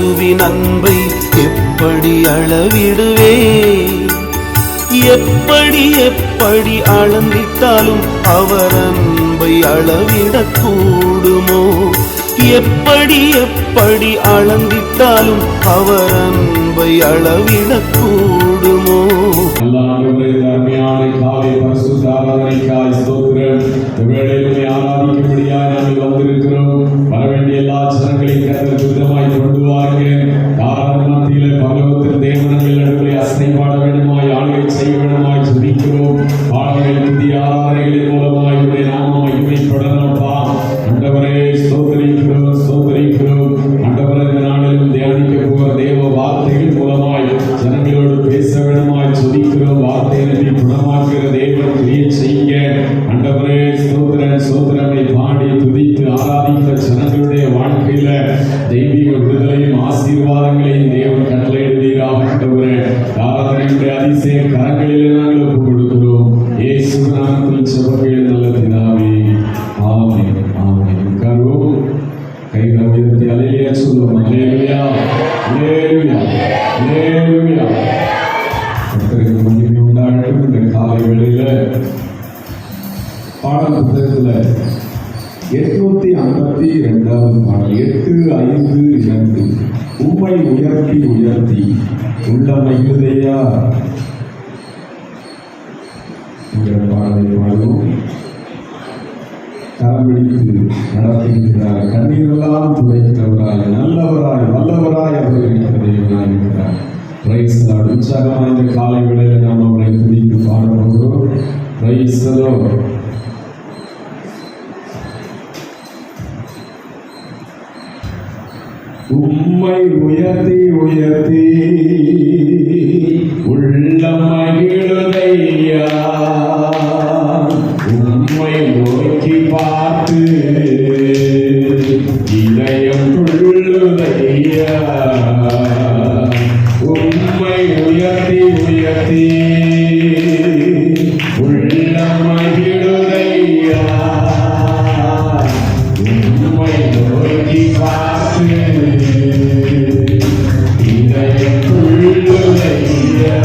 இயேசுவின் அன்பை எப்படி அளவிடுவே? எப்படி எப்படி அளந்திட்டாலும் அவர் அன்பை அளவிடக்கூடுமோ? எப்படி எப்படி அளந்திட்டாலும் அவர் அன்பை அளவிடக்கூடுமோ? வரவேண்டிய எல்லா ஜனங்களையும் சுத்தமாய் கொண்டு வாருங்கள். பகவத்தின் தேவனங்கள் நடுவே அசைபாட வேண்டுமாய் ஆளுகை செய்ய வேண்டுமாய் ஜெபிக்கிறோம். பாடல்கள் புதிய ஆராதனைகளின் மூலமாய் உடைய நாமம் மகிமைப்படணும்ப்பா. ஆண்டவரே ஸ்தோத்திரிக்கிறோம், ஸ்தோத்திரிக்கிறோம். ஆண்டவரே இந்த நாளிலும் தியானிக்க போகிற தேவ வார்த்தைகள் மூலமாய் ஜனங்களோடு பேச வேண்டுமாய் ஜெபிக்கிறோம். வார்த்தைகளை குணமாக்குற தேவன் கிரியை செய்ய ஆண்டவரே ஸ்தோத்திரன் ஸ்தோத்திரனை பாடி துதித்து ஆராதிக்கிற ஜனங்களுடைய வாழ்க்கையில தெய்வீக விடுதலையும் ஆசீர்வாதங்களையும் தேவன் கட்டளையிடுவீராக. ஆண்டவரே ஆராதனையுடைய அதிசய கரங்களிலே நாங்கள் ஒப்புக் கொடுக்கிறோம். இயேசு நாமத்தில் ஜெபங்கள் நல்ல பிதாவே, ஆமென், ஆமென். உட்காருவோம். கைகளை உயர்த்தி அல்லேலூயா சொல்லுவோம். அல்லேலூயா, அல்லேலூயா, அல்லேலூயா. கர்த்தருக்கு மகிமை உண்டாகட்டும். இந்த காலை வேளையில பாடல் புத்தகத்துல 852வது பாடல் 8:5-2 உம்மை உயர்த்தி உயர்த்தி உள்ளமையுதையா என்கிற பாடலை பாடுவோம். கரம்பிடித்து நடத்துகின்றார், கண்ணீரெல்லாம் துடைக்கிறவராய் நல்லவராய் வல்லவராய் அவர் இருக்கிற தேவனாய் இருக்கிறார். Praise the lord. உற்சாகமான இந்த காலை வேளையில நாம் அவரை துதித்து பாடுகிறோம். Praise the lord. உம்மை உயர்த்தி உயர்த்தி உள்ளம் மகிழுதையா, உம்மை நோக்கி பார்த்து இதயம் துள்ளுதையா. உம்மை உயர்த்தி உயர்த்தி உள்ளம் மகிழுதையா, உம்மை நோக்கி பார்த்து இதயம் துள்ளுதையா.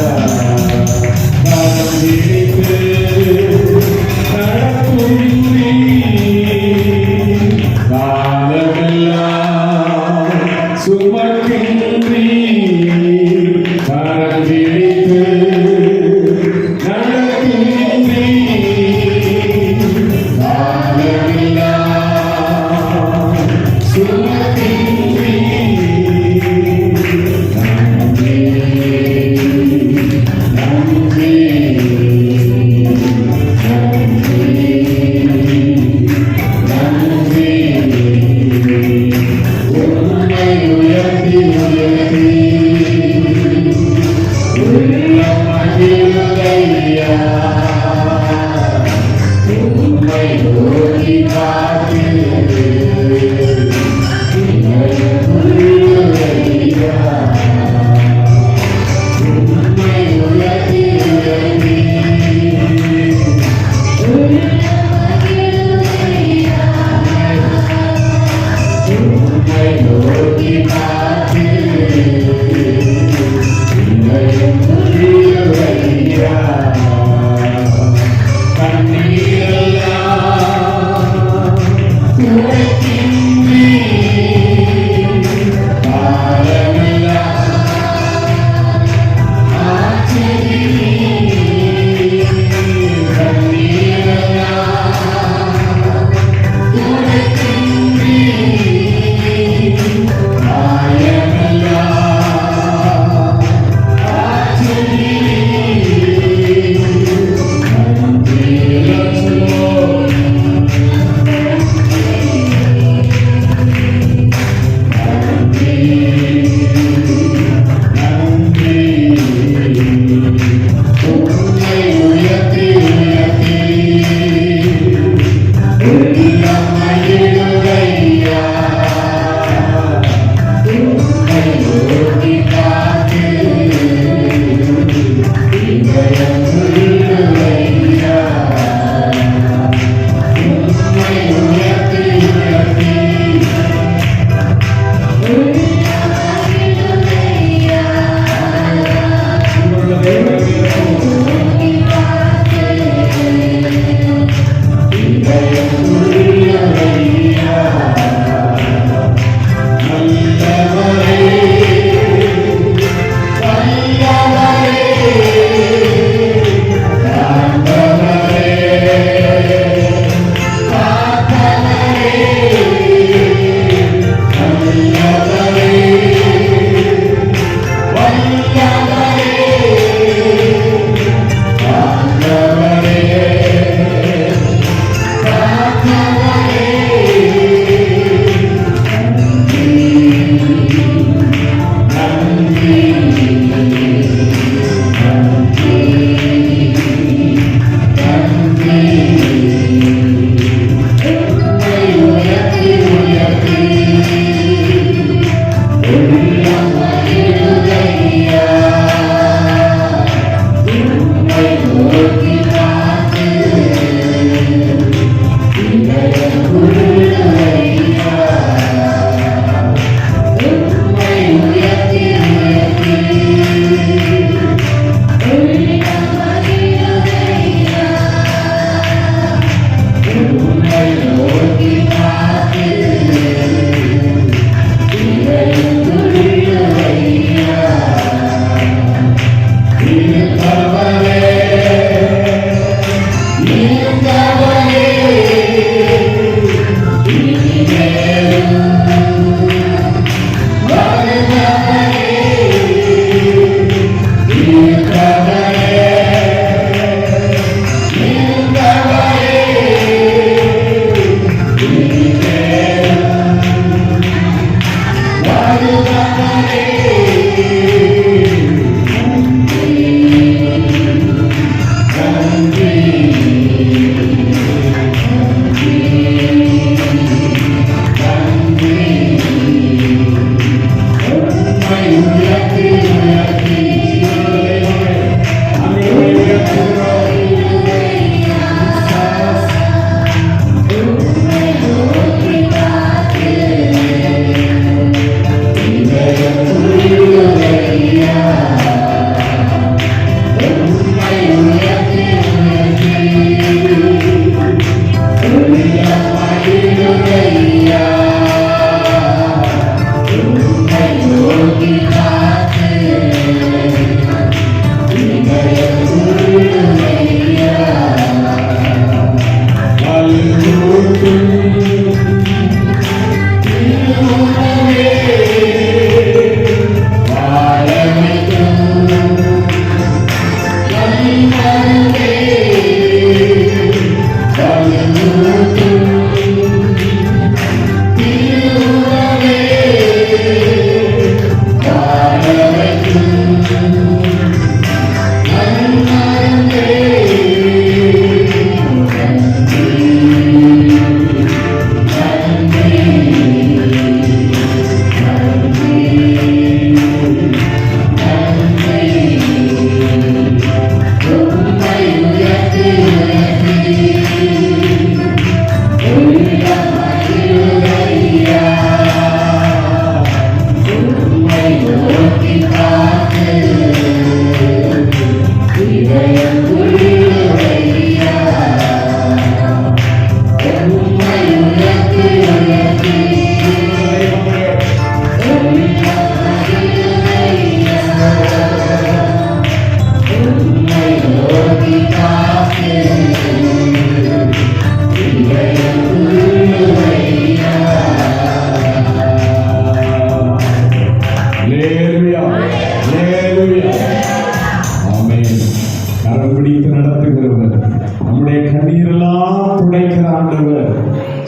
கரம் பிடித்து காலமெல்லாம் சுமக்கின்றி, கரம் பிடித்து நடக்கின்றி, காலமெல்லாம் சுமக்கின்றி. நன்றி, நன்றி, நன்றி. உம்மை உயர்த்தி உயர்த்தி உள்ளம் மகிழுதையா, உம்மை நோக்கி பார்த்து இதயம் துள்ளுதையா. உம்மை உயர்த்தி உயர்த்தி உம்மை நோக்கி பார்த்து இதயம் துள்ளுதையா. கண்ணீரெல்லாம்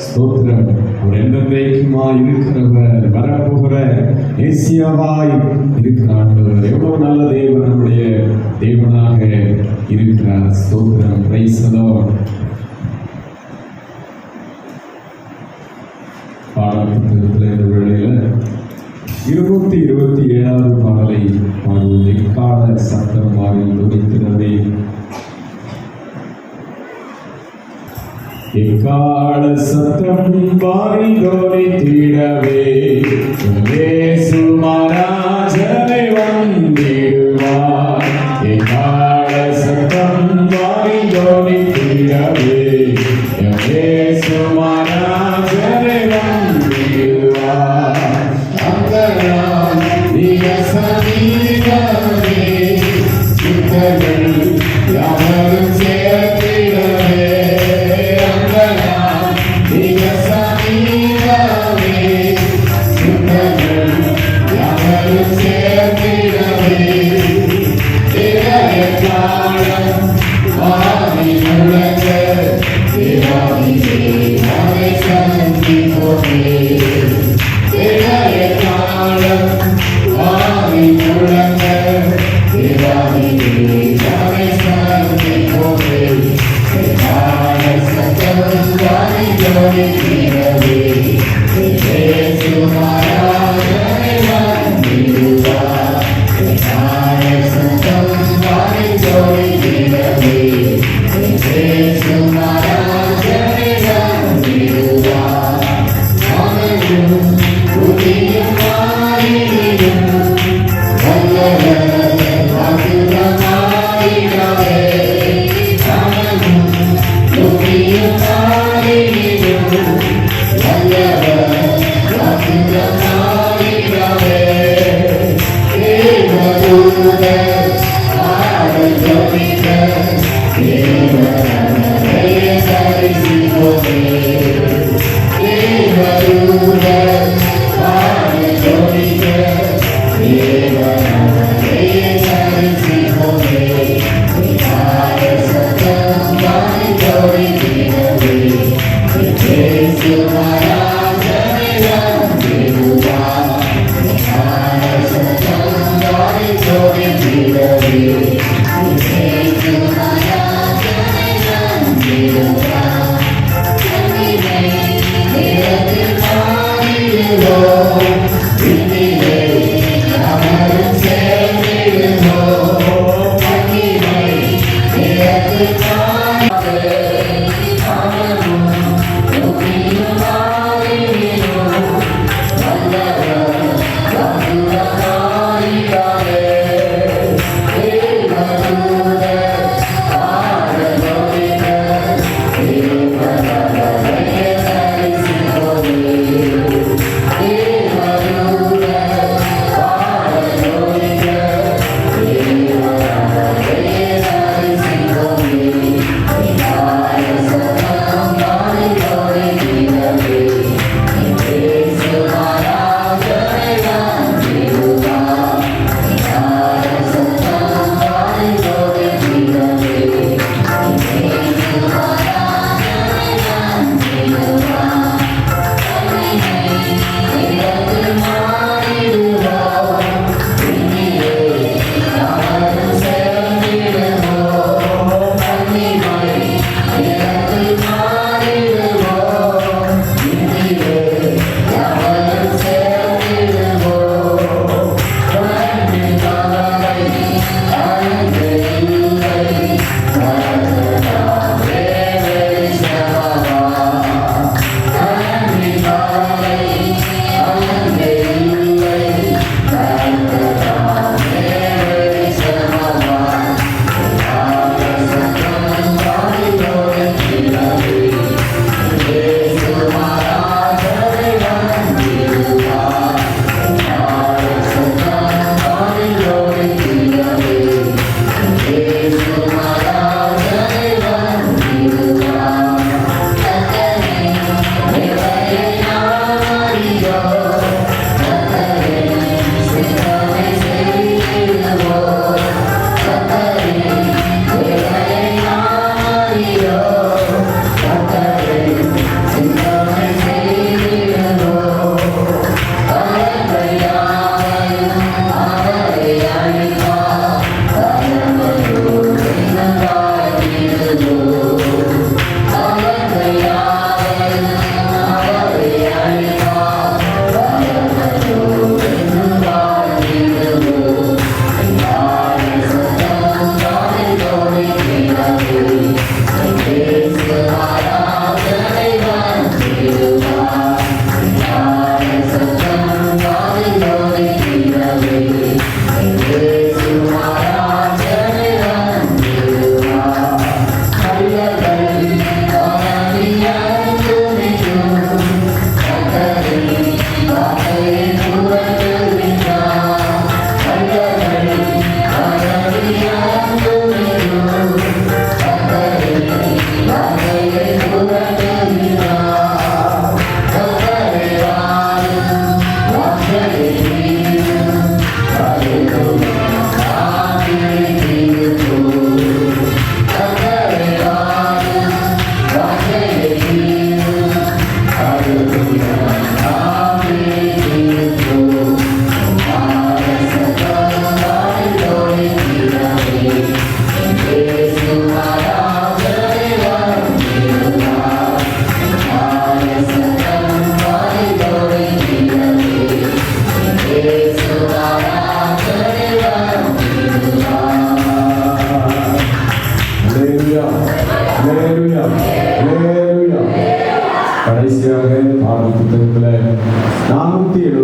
ஸ்தோத்திரம். அவர் என்றென்றைக்குமாய் இருக்கிறவர், வரப்போகிற மேசியாவாய் இருக்கிற ஆண்டவர். எவ்வளவு நல்ல தேவன் நம்முடைய தேவனாக இருக்கிறார். ஸ்தோத்திரம். Price the Lord. பாடப்புத்தகத்தில் இந்த வேளையில 227வது பாடலை பாடுவது எக்கால சத்தம் வாயில் துணித்திடவே. எக்கால சத்தம் வாயில் துணித்திடவே இயேசு மகாராஜனை வந்திடுவார். எக்கால சத்தம் வாயில் துணித்திடவே இயேசு மகாராஜனை வந்திடுவார். அங்கலாம் நீங்க சமீபமே சித்தர்கள் யாவரும் சேர்த்திடவே. அங்கலாம் நீங்க சமீபமே சித்தர்கள் யாவரும் சேர்த்திடவே. தேவ காலம் வாரி முழங்க தேவாதி தேவா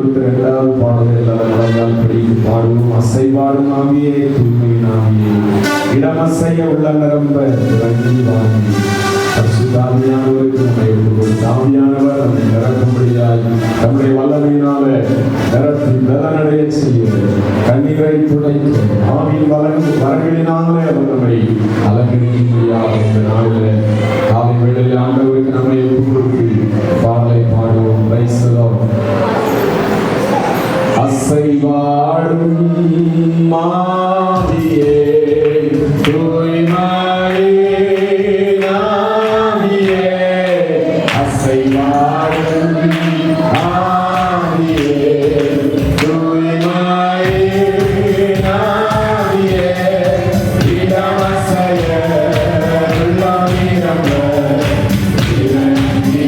ஒருத்தர் இரண்டாவது பாடலை எல்லாரும் மனதால் படித்து பாடுவோம். அசைவாடும் ஆவியே, தூய்மையின் ஆவியே, இடமசைய உள்ள நிரம்ப இறங்கி வாங்கி பரிசுத்தாவியானவருக்கு நம்மை ஒப்புக்கொடுத்து ஆவியானவர் நம்மை நிரப்பும்படியாய் நம்முடைய வல்லமையினால நிரப்பி பலனடைய செய்ய கண்ணீரை துடைக்க ஆவியின் வரங்களினாலே அவர் நம்மை அலங்கரிக்கும்படியாக இந்த நாளில் காலை வேளையில் ஆண்டவருக்கு நம்மை ஒப்புக்கொடுத்து பாடலை பாடுவோம். Praise the Lord. அசைவாடும் ஆவியே, தூய்மையின் ஆவியே, அசைவாடும் ஆவியே, தூய்மையின் ஆவியே, இடமசைய உள்ளம் நிரம்ப இறங்கி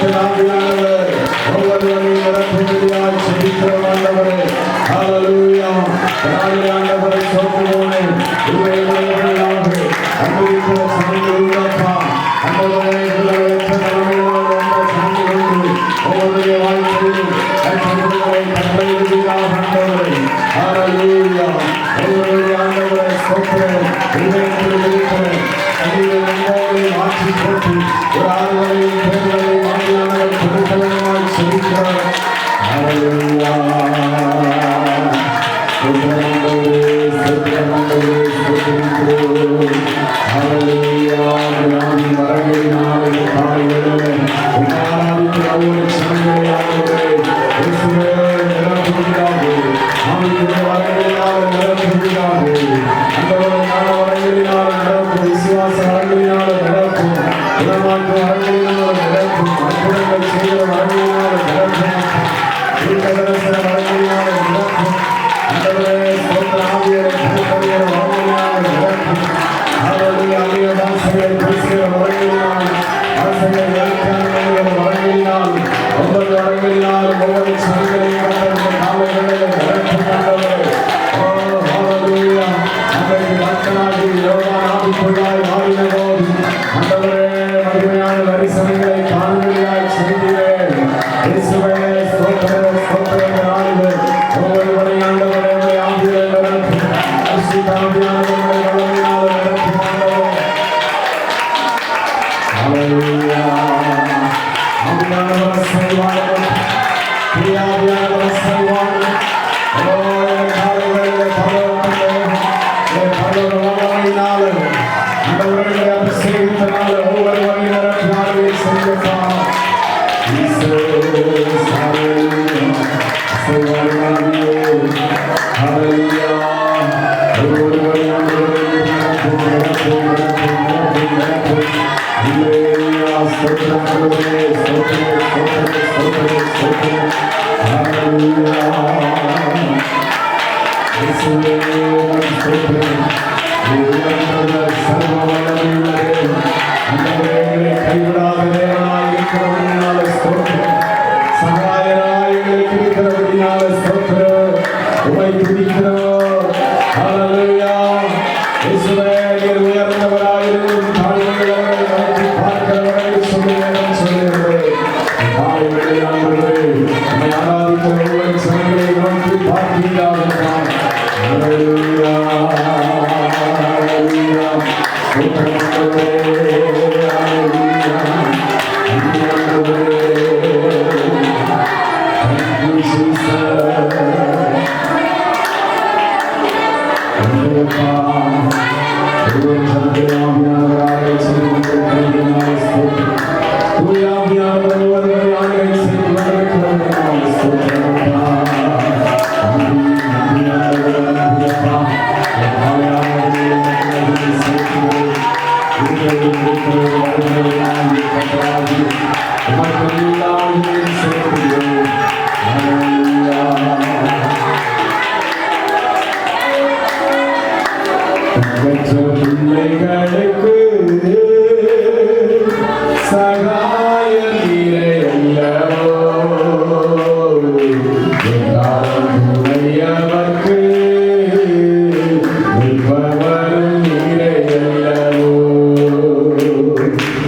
ஸ்தோத்திராவியானவர் ஒவ்வொருவரையும் நிரப்பும்படியாய் செபிக்கிறோம் ஆண்டவரே. ஹல்லேலூயா. ஆண்டவரை ஸ்தோத்திரமே. உம்மையாக அன்பிற்குரிய சமயங்களப்பா ஆண்டவரே உலகத்தை தலைமையிலான சமயங்கள் ஒவ்வொருடைய வாழ்க்கையிலும் அற்புதங்களை கட்டளையிடுகிறார் ஆண்டவரே. ஹல்லேலூயா. ஒவ்வொருடைய ஆண்டவரை ஸ்தோத்திரம் இதயத்தில் இருக்கிற அடிகளை மாற்றி போட்டு ஒரு ஆறுதலையும் பேர்களையும் ஆவியானவர் கொடுக்கலமாய் செலுத்துகிறார். ஹல்லேலூயா.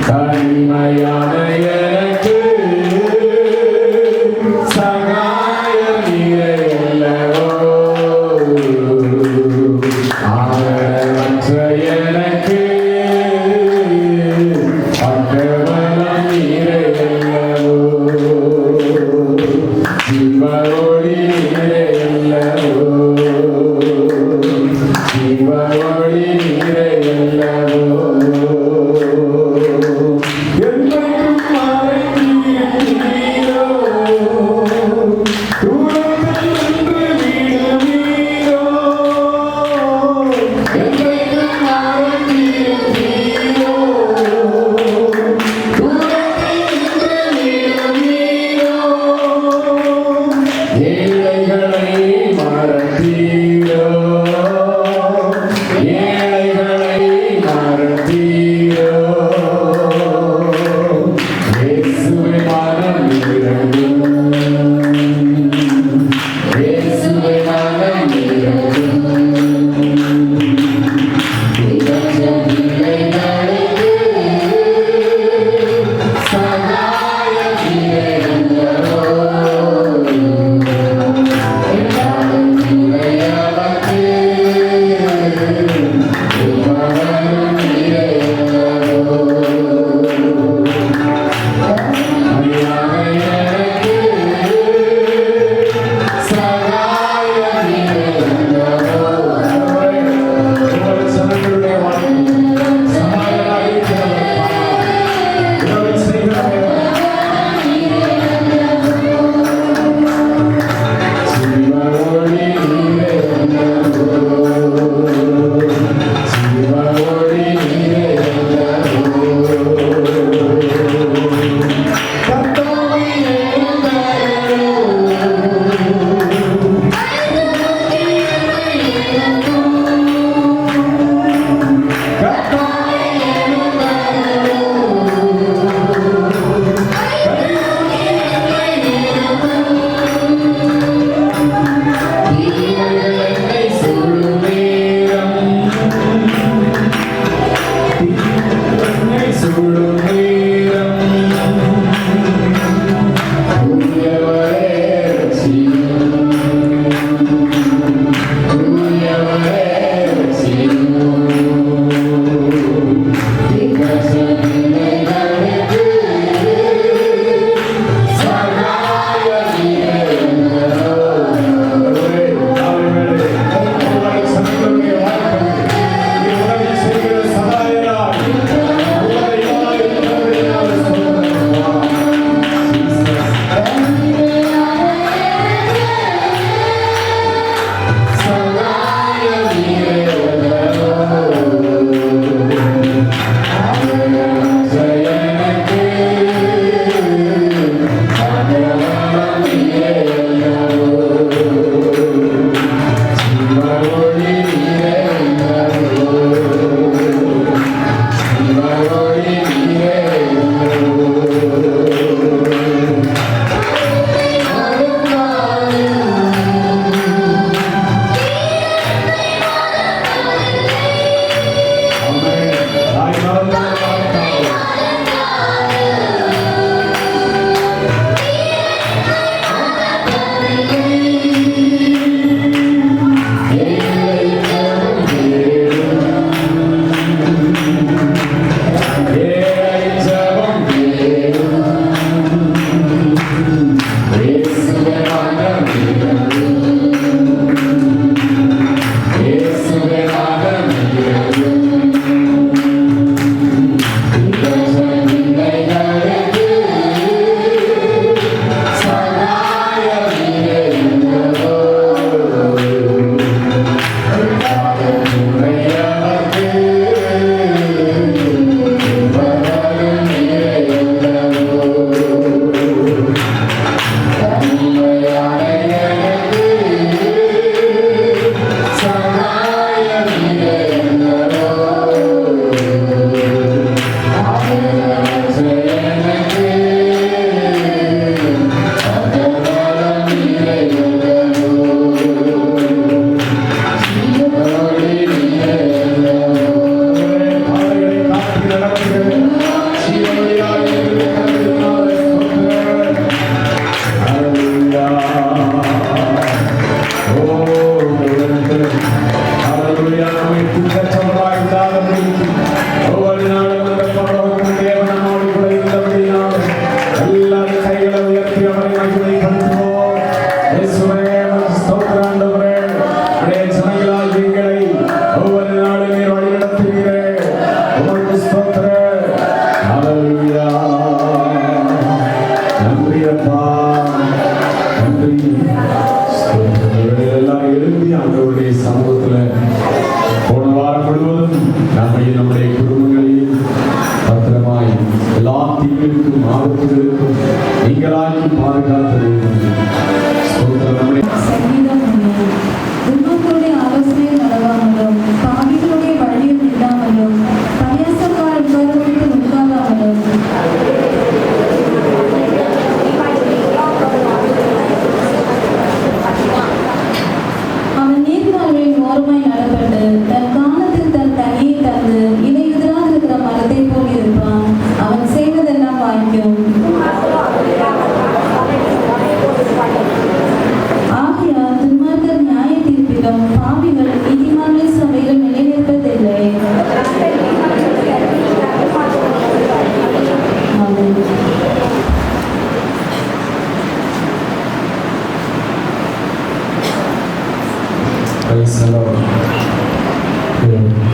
தனிமையான எனக்கு இயேசுவே மனம் இறங்கும், இயேசுவே மனம் இறங்கும். விபச்சமில்லை நடைக்கு சகாயம் இறைவனோ. எல்லாரும் இறைவனுக்கு மனம் இறைவனோ. அறியாமை எனக்கு சகாயம் இறைவனோ. உங்கள் சனங்களுடைய வாழ்க்கை சமாதானமாக இருக்கிறதற்காக உதவி செய்கிறவர். சிவனொளி நிறைந்ததோ, சிவனொளி நிறைந்ததோ. கர்த்தாவே எழுந்தருளோ. கர்த்தாவே எழுந்தருளோ. தீமைகள் என்னை சூழும் நேரம், தீமைகள் என்னை சூழும் நேரம், தூயவரே ரட்சியும், தூயவரே ரட்சியும். விபச்சமில்லை நடைக்கு சகாயம் இறைவனோ.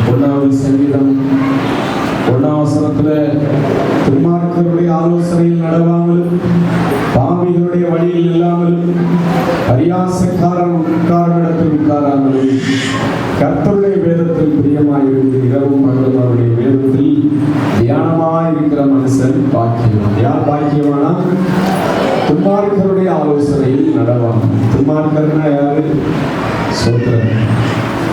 ஒன்றாவது சங்கீதம் 1ஆம் வசனத்துல துன்மார்க்கருடைய ஆலோசனையில் நடவாமலும் பாவிகளுடைய வழியில் இல்லாமலும் பரியாசக்காரன் உட்காரும் இடத்தில் உட்காராமலும் கர்த்தருடைய வேதத்தில் பிரியமாயிருந்து இரவும் பகலும் அவருடைய வேதத்தில் தியானமாயிருக்கிற மனுஷன் பாக்கியவான். யார் பாக்கியவானா? துன்மார்க்கருடைய ஆலோசனையில் நடவான். துன்மார்க்கர்னா யாரு? சோத்திரன்.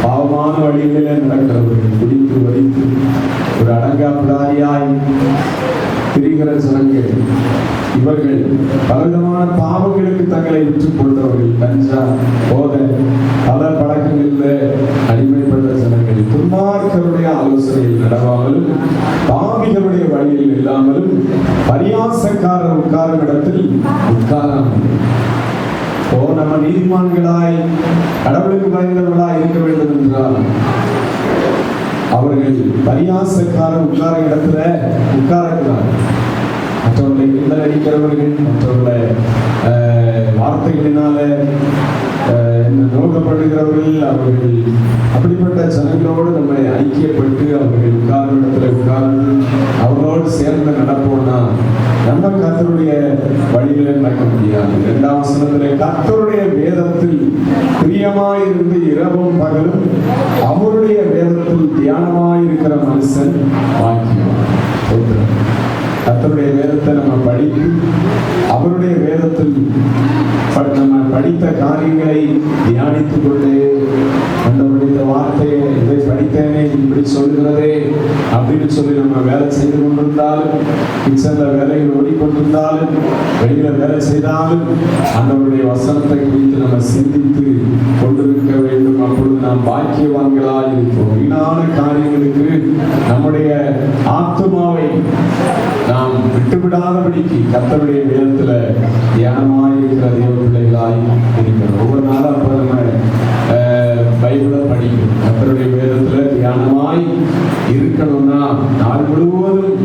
பாவமான வழிகளிலே நடக்கிறவர்கள், குடித்து வலித்து ஒரு அடங்கா பிடாரியாய் திரிகிற ஜனங்கள், இவர்கள் பலவிதமான பாவங்களுக்கு தங்களை விற்றுக் கொண்டவர்கள், கஞ்சா போதை பல பழக்கங்களில் அடிமைப்பட்ட ஜனங்கள். துன்மார்க்கருடைய ஆலோசனையில் நடவாமலும் பாவிகளுடைய வழியில் இல்லாமலும் பரியாசக்காரர் உட்காரும் இடத்தில் உட்காராமல். நம்ம நீதிமான்களாய் கடவுளுக்கு பயந்தவர்களாய் இருக்க வேண்டும் என்றால் அவர்கள் பரியாசக்காரர் உட்கார இடத்துல உட்காரக்கூடாது. மற்றவர்களை கிண்டல் அடிக்கிறவர்கள், மற்றவர்களை வார்த்தைகளினால நோக்கப்படுகிறவர்கள், அவர்கள் அப்படிப்பட்ட ஜனங்களோடு நம்மை ஐக்கியப்பட்டு அவர்கள் உட்கார்ந்த இடத்துல உட்கார்ந்து அவர்களோடு சேர்ந்து நடப்போம்னா நம்ம கர்த்தருடைய வழியில நடக்க முடியாது. 2ஆம் வசனத்திலே கர்த்தருடைய வேதத்தில் பிரியமாயிருந்து இரவும் பகலும் அவருடைய வேதத்தில் தியானமாயிருக்கிற மனுஷன் பாக்கியவான். கர்த்தருடைய வேதத்தை நம்ம படித்து அவருடைய வேதத்தில் நம்ம படித்த காரியங்களை தியானித்துக் கொண்டு அந்த வார்த்தையை இதை படித்தேனே இப்படி சொல்லுகிறதே அப்படின்னு சொல்லி நம்ம வேலை செய்து கொண்டிருந்தாலும், கிச்சன்ல வேலையில் ஓடிக்கொண்டிருந்தாலும், வெளியில வேலை செய்தாலும் அந்தவருடைய வசனத்தை குறித்து நம்ம சிந்தித்து கொண்டிருக்க வேண்டும். அப்பொழுது நாம் பாக்கியவான்களாய் இருப்போம். வீணான காரியங்களுக்கு நம்முடைய ஆத்துமாவை நாம் விட்டுவிடாதபடிக்கு கர்த்தருடைய வேதத்துல தியானமாயிருக்கிற தேவ பிள்ளைகளாய் இருக்கிறோம். ஒவ்வொரு நாளும் அப்ப நம்ம பைபிளை படிக்கணும். கர்த்தருடைய வேதத்துல தியானமாய் இருக்கணும்னா நாள் முழுவதும்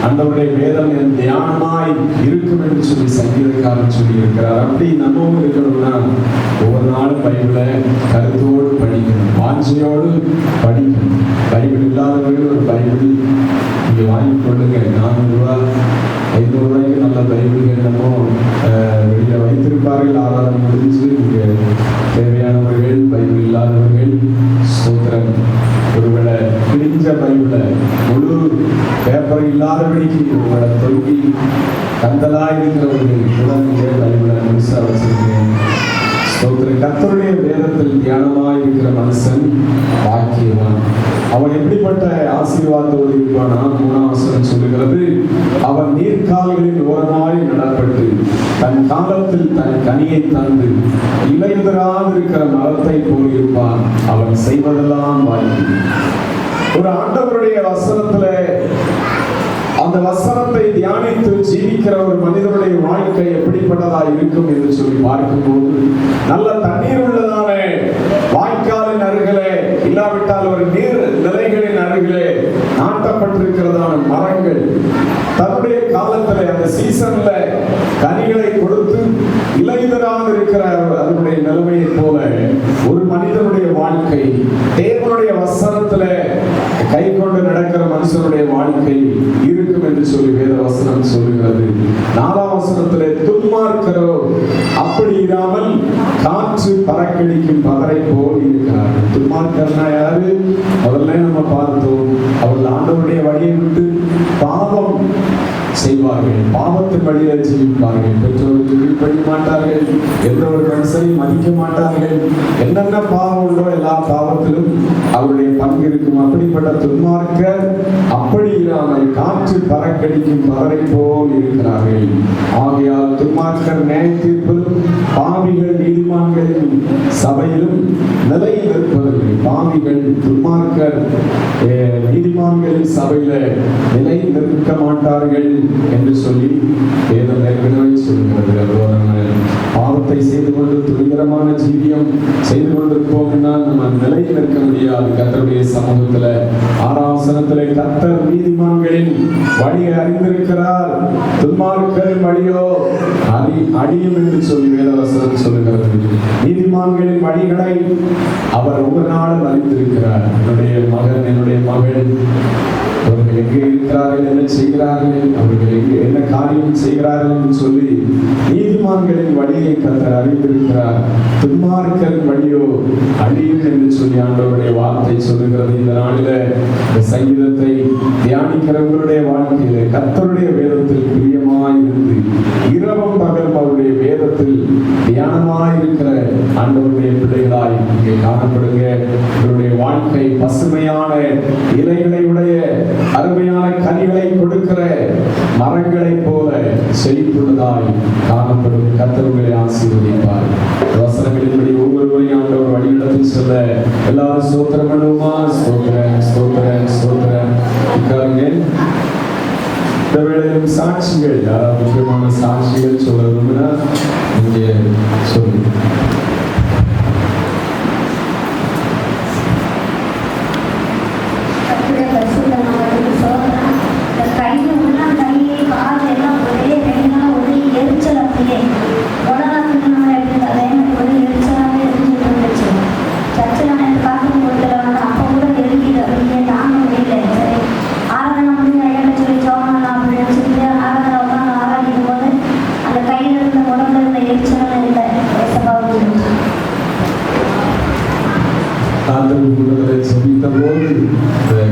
அந்தவருடைய வேதம் என் தியானமாய் இருக்கும் என்று சொல்லி சங்கீதக்காரன் சொல்லி இருக்கிறார். அப்படி நம்மவும் இருக்கணும்னா ஒவ்வொரு நாளும் பைபிளை கருத்தோடு படிக்கணும், வாஞ்சையோடு படிக்கணும். பைபிள் இல்லாதவர்கள் ஒரு பைபிள் இங்கே வாங்கிக் கொள்ளுங்க. 400 ரூபாய் 500 ரூபாய்க்கு நல்ல பைபிள் என்னமோ வெளியில வைத்திருப்பார்கள். ஆதாரம் முடிஞ்சு இங்கே தேவையானவர்கள், பைபிள் இல்லாதவர்கள் ஸ்தோத்திரம், ஒருவேளை கிழிஞ்ச பைபிளை முழு பேப்பர் இல்லாதபடிக்கு ஒருவேளை தொங்கி கந்தலாய் இருக்கிறவர்கள் பைபிளை முழுசா வச்சிருக்கேன். கர்த்தருடைய வேதத்தில் தியானமாய் இருக்கிற மனுஷன் பாக்கியவான். அவன் எப்படிப்பட்ட ஆசீர்வாதத்தோடு இருப்பானா? 3ஆம் வசனம் சொல்லுகிறது, அவன் நீர்க்கால்களின் ஓரமாய் நடப்பட்டு தன் காலத்தில் தன் கனியை தந்து இலையுதிராது இருக்கிற மரத்தை போல் இருப்பான். அவன் செய்வதெல்லாம் வாய்ப்பு. ஒரு ஆண்டவருடைய வசனத்துல அந்த வசனத்தை தியானித்து ஜீவிக்கிற ஒரு மனிதனுடைய வாழ்க்கை எப்படிப்பட்டதா இருக்கும் என்று சொல்லி பார்க்கும்போது, நல்ல தண்ணீர் உள்ளதான வாய்க்காலின் அருகிலே இல்லாவிட்டால் ஒரு நீர் நிலைகளின் அருகிலே நாட்டப்பட்டிருக்கிறதான மரங்கள் தன்னுடைய காலத்துல அந்த சீசன்ல கனிகளை கொடுத்து இலையுதிராக இருக்கிற அதனுடைய நிலைமையை போல ஒரு மனிதனுடைய வாழ்க்கை தேவனுடைய வசனத்துல கை கொண்டு நடக்கிற மனுஷனுடைய வாழ்க்கை இருக்கும் என்று சொல்லி வேத வசனம் சொல்லுகிறது. 4ஆம் வசனத்திலே துன்மார்க்கரோ அப்படி இராமல் காற்று பறக்கடிக்கும் பதரை போல் இருக்கிறார்கள். துன்மார்க்கர்னா யாரு? முதல்ல நம்ம பார்த்தோம், அவர்கள் ஆண்டவருடைய வழியை விட்டு பாவம் செய்வார்கள், பாவத்தின் வழியை ஜீவிப்பார்கள், பெற்றோருக்கு கீழ்ப்படிய மாட்டார்கள், எந்த ஒரு மனுஷனையும் மதிக்க மாட்டார்கள். என்னென்ன பாவம் உள்ளோ எல்லா பாவத்திலும் அவருடைய பங்கு இருக்கும். அப்படிப்பட்ட துன்மார்க்கர் அப்படி இல்லாமல் காற்று பறக்கடிக்கும் பறவை போல் இருக்கிறார்கள். ஆகையால் துன்மார்க்கர் நியாய தீர்ப்பிலும் பாவிகள் நீதிமான்களின் சபையிலும் நிலையில் இருப்பவர்கள். பாவிகள் துன்மார்க்கர் நீதிமான்களின் சபையில நிலை நிற்க மாட்டார்கள் என்று சொல்லி வேதம் ஏற்கனவே சொல்கிறது. பாவத்தை செய்து கொண்டு துணிகரமான ஜீவியம் செய்து கொண்டிருப்போம் என்றால் நம்ம நிலையில் நிற்க முடியாது. கர்த்தருடைய சமூகத்துல 6ஆம் வசனத்திலே கர்த்தர் நீதிமான்களின் வழியை அறிந்திருக்கிறார், துன்மார்க்கரின் வழியோ அறிய அடியும் என்று சொல்லி வேதவசனம் சொல்லுகிறது. நீதிமான்களின் வழிகளை அவர் ஒவ்வொரு நாளும் அறிந்திருக்கிறார். என்னுடைய மகன், என்னுடைய மகள் அவர்கள் எங்கே இருக்கிறார்கள், என்ன செய்கிறார்கள், அவர்கள் எங்கே என்ன காரியம் செய்கிறார்கள் என்று சொல்லி நீதிமான்களின் வழியை கர்த்தர் அறிந்திருக்கிறார். துன்மார்க்கரின் வழியோ அழியும் என்று சொல்லி ஆண்டவருடைய வார்த்தை சொல்லுகிறது. இந்த நாளில இந்த சங்கீதத்தை தியானிக்கிறவர்களுடைய வாழ்க்கையில கர்த்தருடைய வேதத்தில் பிரியமாயிருந்து இரவும் பகலும் அவருடைய வேதத்தில் தியானமாயிருக்கிற ஆண்டவருடைய பிள்ளைகளாய் இங்கே காணப்படுங்க. இவருடைய வாழ்க்கை பசுமையான இலைகளை உடைய அருமையான கனிகளை கொடுக்கிற மரங்களை போல செழிப்புள்ளதாய் காணப்படும். கர்த்தர்களை ஆசீர்வதிப்பார். வசனங்களின்படி ஒவ்வொருவரையும் ஆண்டவர் வழிநடத்தி சொல்ல எல்லாரும் ஸ்தோத்திரம் பண்ணுவோமா? ஸ்தோத்திரம், ஸ்தோத்திரம், ஸ்தோத்திரம். உட்காருங்க. இந்த வேளையிலும் சாட்சிகள், யாராவது முக்கியமான சாட்சிகள் சொல்ல விரும்பினா இங்கே சொல்லுங்க.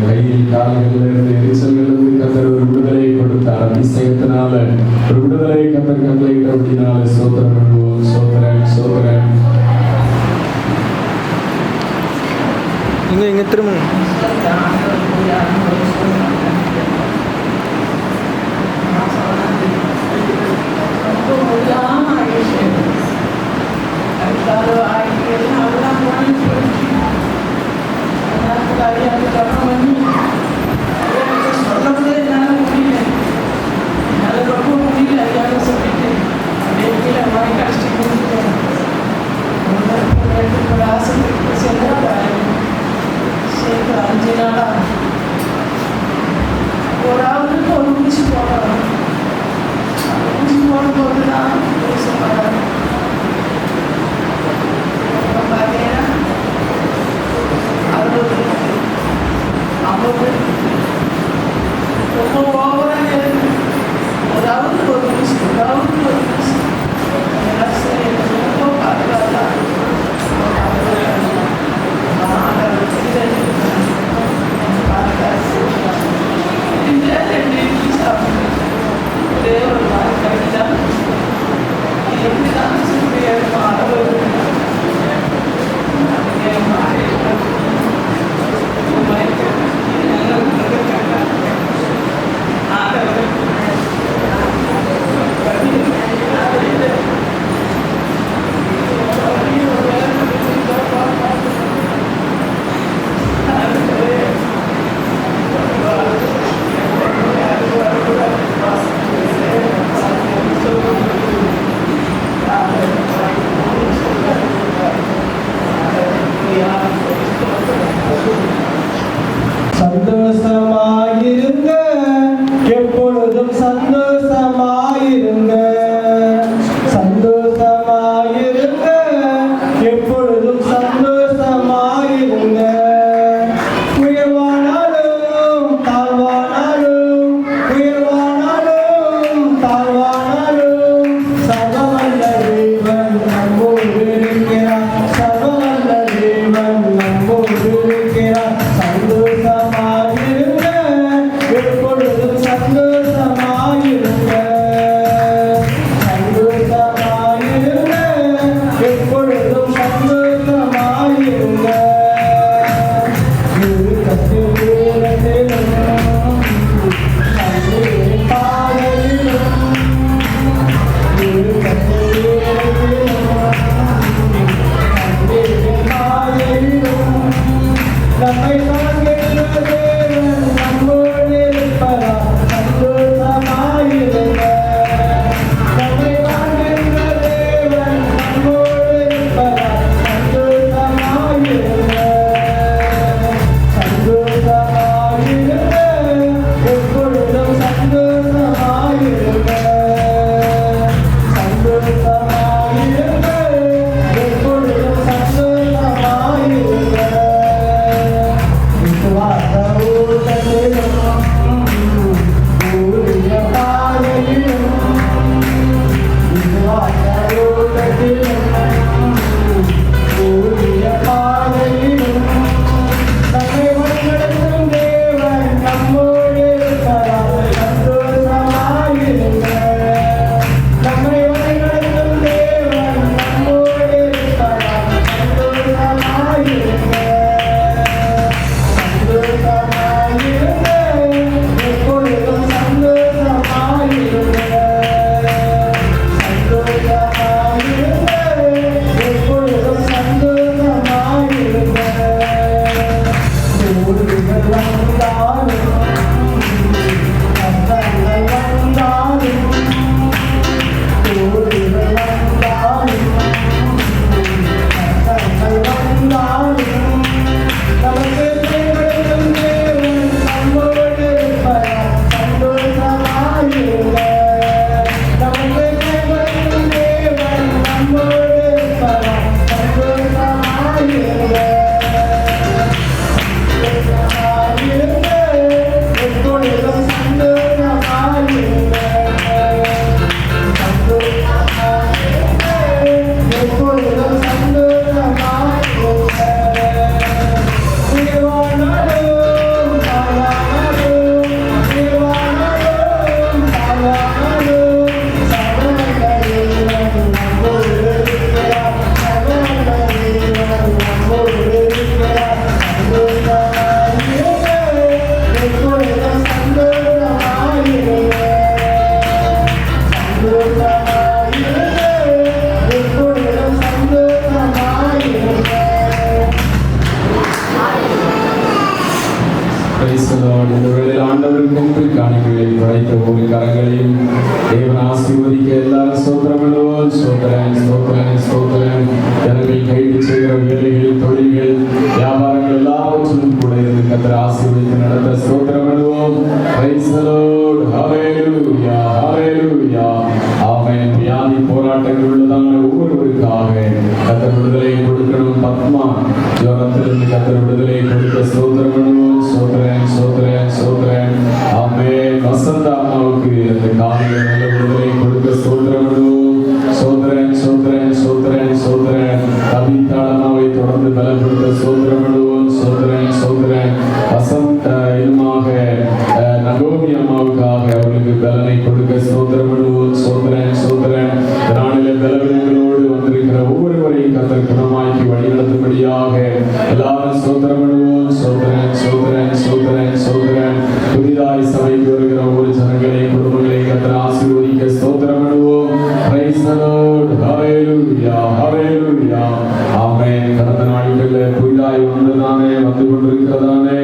கையில் கால்களிலிருந்து எரிச்சல்களிலிருந்து கர்த்தர் ஒரு விடுதலை கொடுத்தார். அபிஷேகத்தினால ஒரு விடுதலை கர்த்தர் கட்டளையிட்ட அப்படினால ஸ்தோத்திரம் பண்ணுவோம். ஸ்தோத்திரம், ஸ்தோத்திரம். இங்க திரும்ப ஆசை இந்த வேளையில் ஆண்டவருக்கு காணிக்கைகளை படைத்த ஒரு கரங்களையும் தேவன் ஆசீர்வதிக்க எல்லாரும் ஸ்தோத்திரம் பண்ணுவோம். ஸ்தோத்திரம் ஸ்தோத்திரம் ஸ்தோத்திரம். ஜனங்கள் கைது செய்கிற வேலைகள், தொழில்கள், வியாபாரங்கள் எல்லாவற்றிலும் கூட இருந்து கர்த்தர் ஆசீர்வதித்து நடத்த ஸ்தோத்திரம் பண்ணுவோம். Praise the Lord. Hallelujah. Hallelujah. ஆமென். வியாதி போராட்டங்கள் உள்ளதான ஒவ்வொருவருக்காக கர்த்தர் விடுதலை கொடுக்கணும். பத்மா ஜோரத்திலிருந்து கர்த்தர் விடுதலை கொடுக்க ஸ்தோத்திரம் பண்ணுவோம். ஸ்தோத்திரம் ஸ்தோத்திரம் ஸ்தோத்திரம். ஆமென். வசந்த அம்மாவுக்கு அந்த காலையில நல்ல விடுதலை கொடுக்க ஸ்தோத்திரம் பண்ணுவோம். ஸ்தோத்திரம் ஸ்தோத்திரம் ஸ்தோத்திரம் ஸ்தோத்திரம். கவிதா அம்மாவை தொடர்ந்து பலப்படுத்த ஸ்தோத்திரம் பண்ணுவோம். ஸ்தோத்திரம் ஸ்தோத்திரம். வசந்த இனமாக நகோமி அம்மாவுக்காக அவர்களுக்கு பலனை கொடுக்க ஸ்தோத்திரம் பண்ணுவோம். ஸ்தோத்திரம் ஸ்தோத்திரம். நாளிலே பலவீனங்களோடு வந்திருக்கிற ஒவ்வொருவரையும் கர்த்தர் குணமாக்கி வழி நடத்தும்படியாக எல்லாரும் ஸ்தோத்திரம் பண்ணுவோம். ஸ்தோத்திரம் ஸ்தோத்திரம் ஸ்தோத்திரம் ஸ்தோத்திரம். புதிதாய் சபைக்கு வருகிற ஒவ்வொரு ஜனங்களை, குடும்பங்களை கர்த்தர் ஆசீர்வதிக்க ஸ்தோத்திரம் பண்ணுவோம். Praise the Lord. Hallelujah. Hallelujah. ஆமென். கடந்த நாட்களில் புதிதாய் வந்து கொண்டிருக்கிறதானே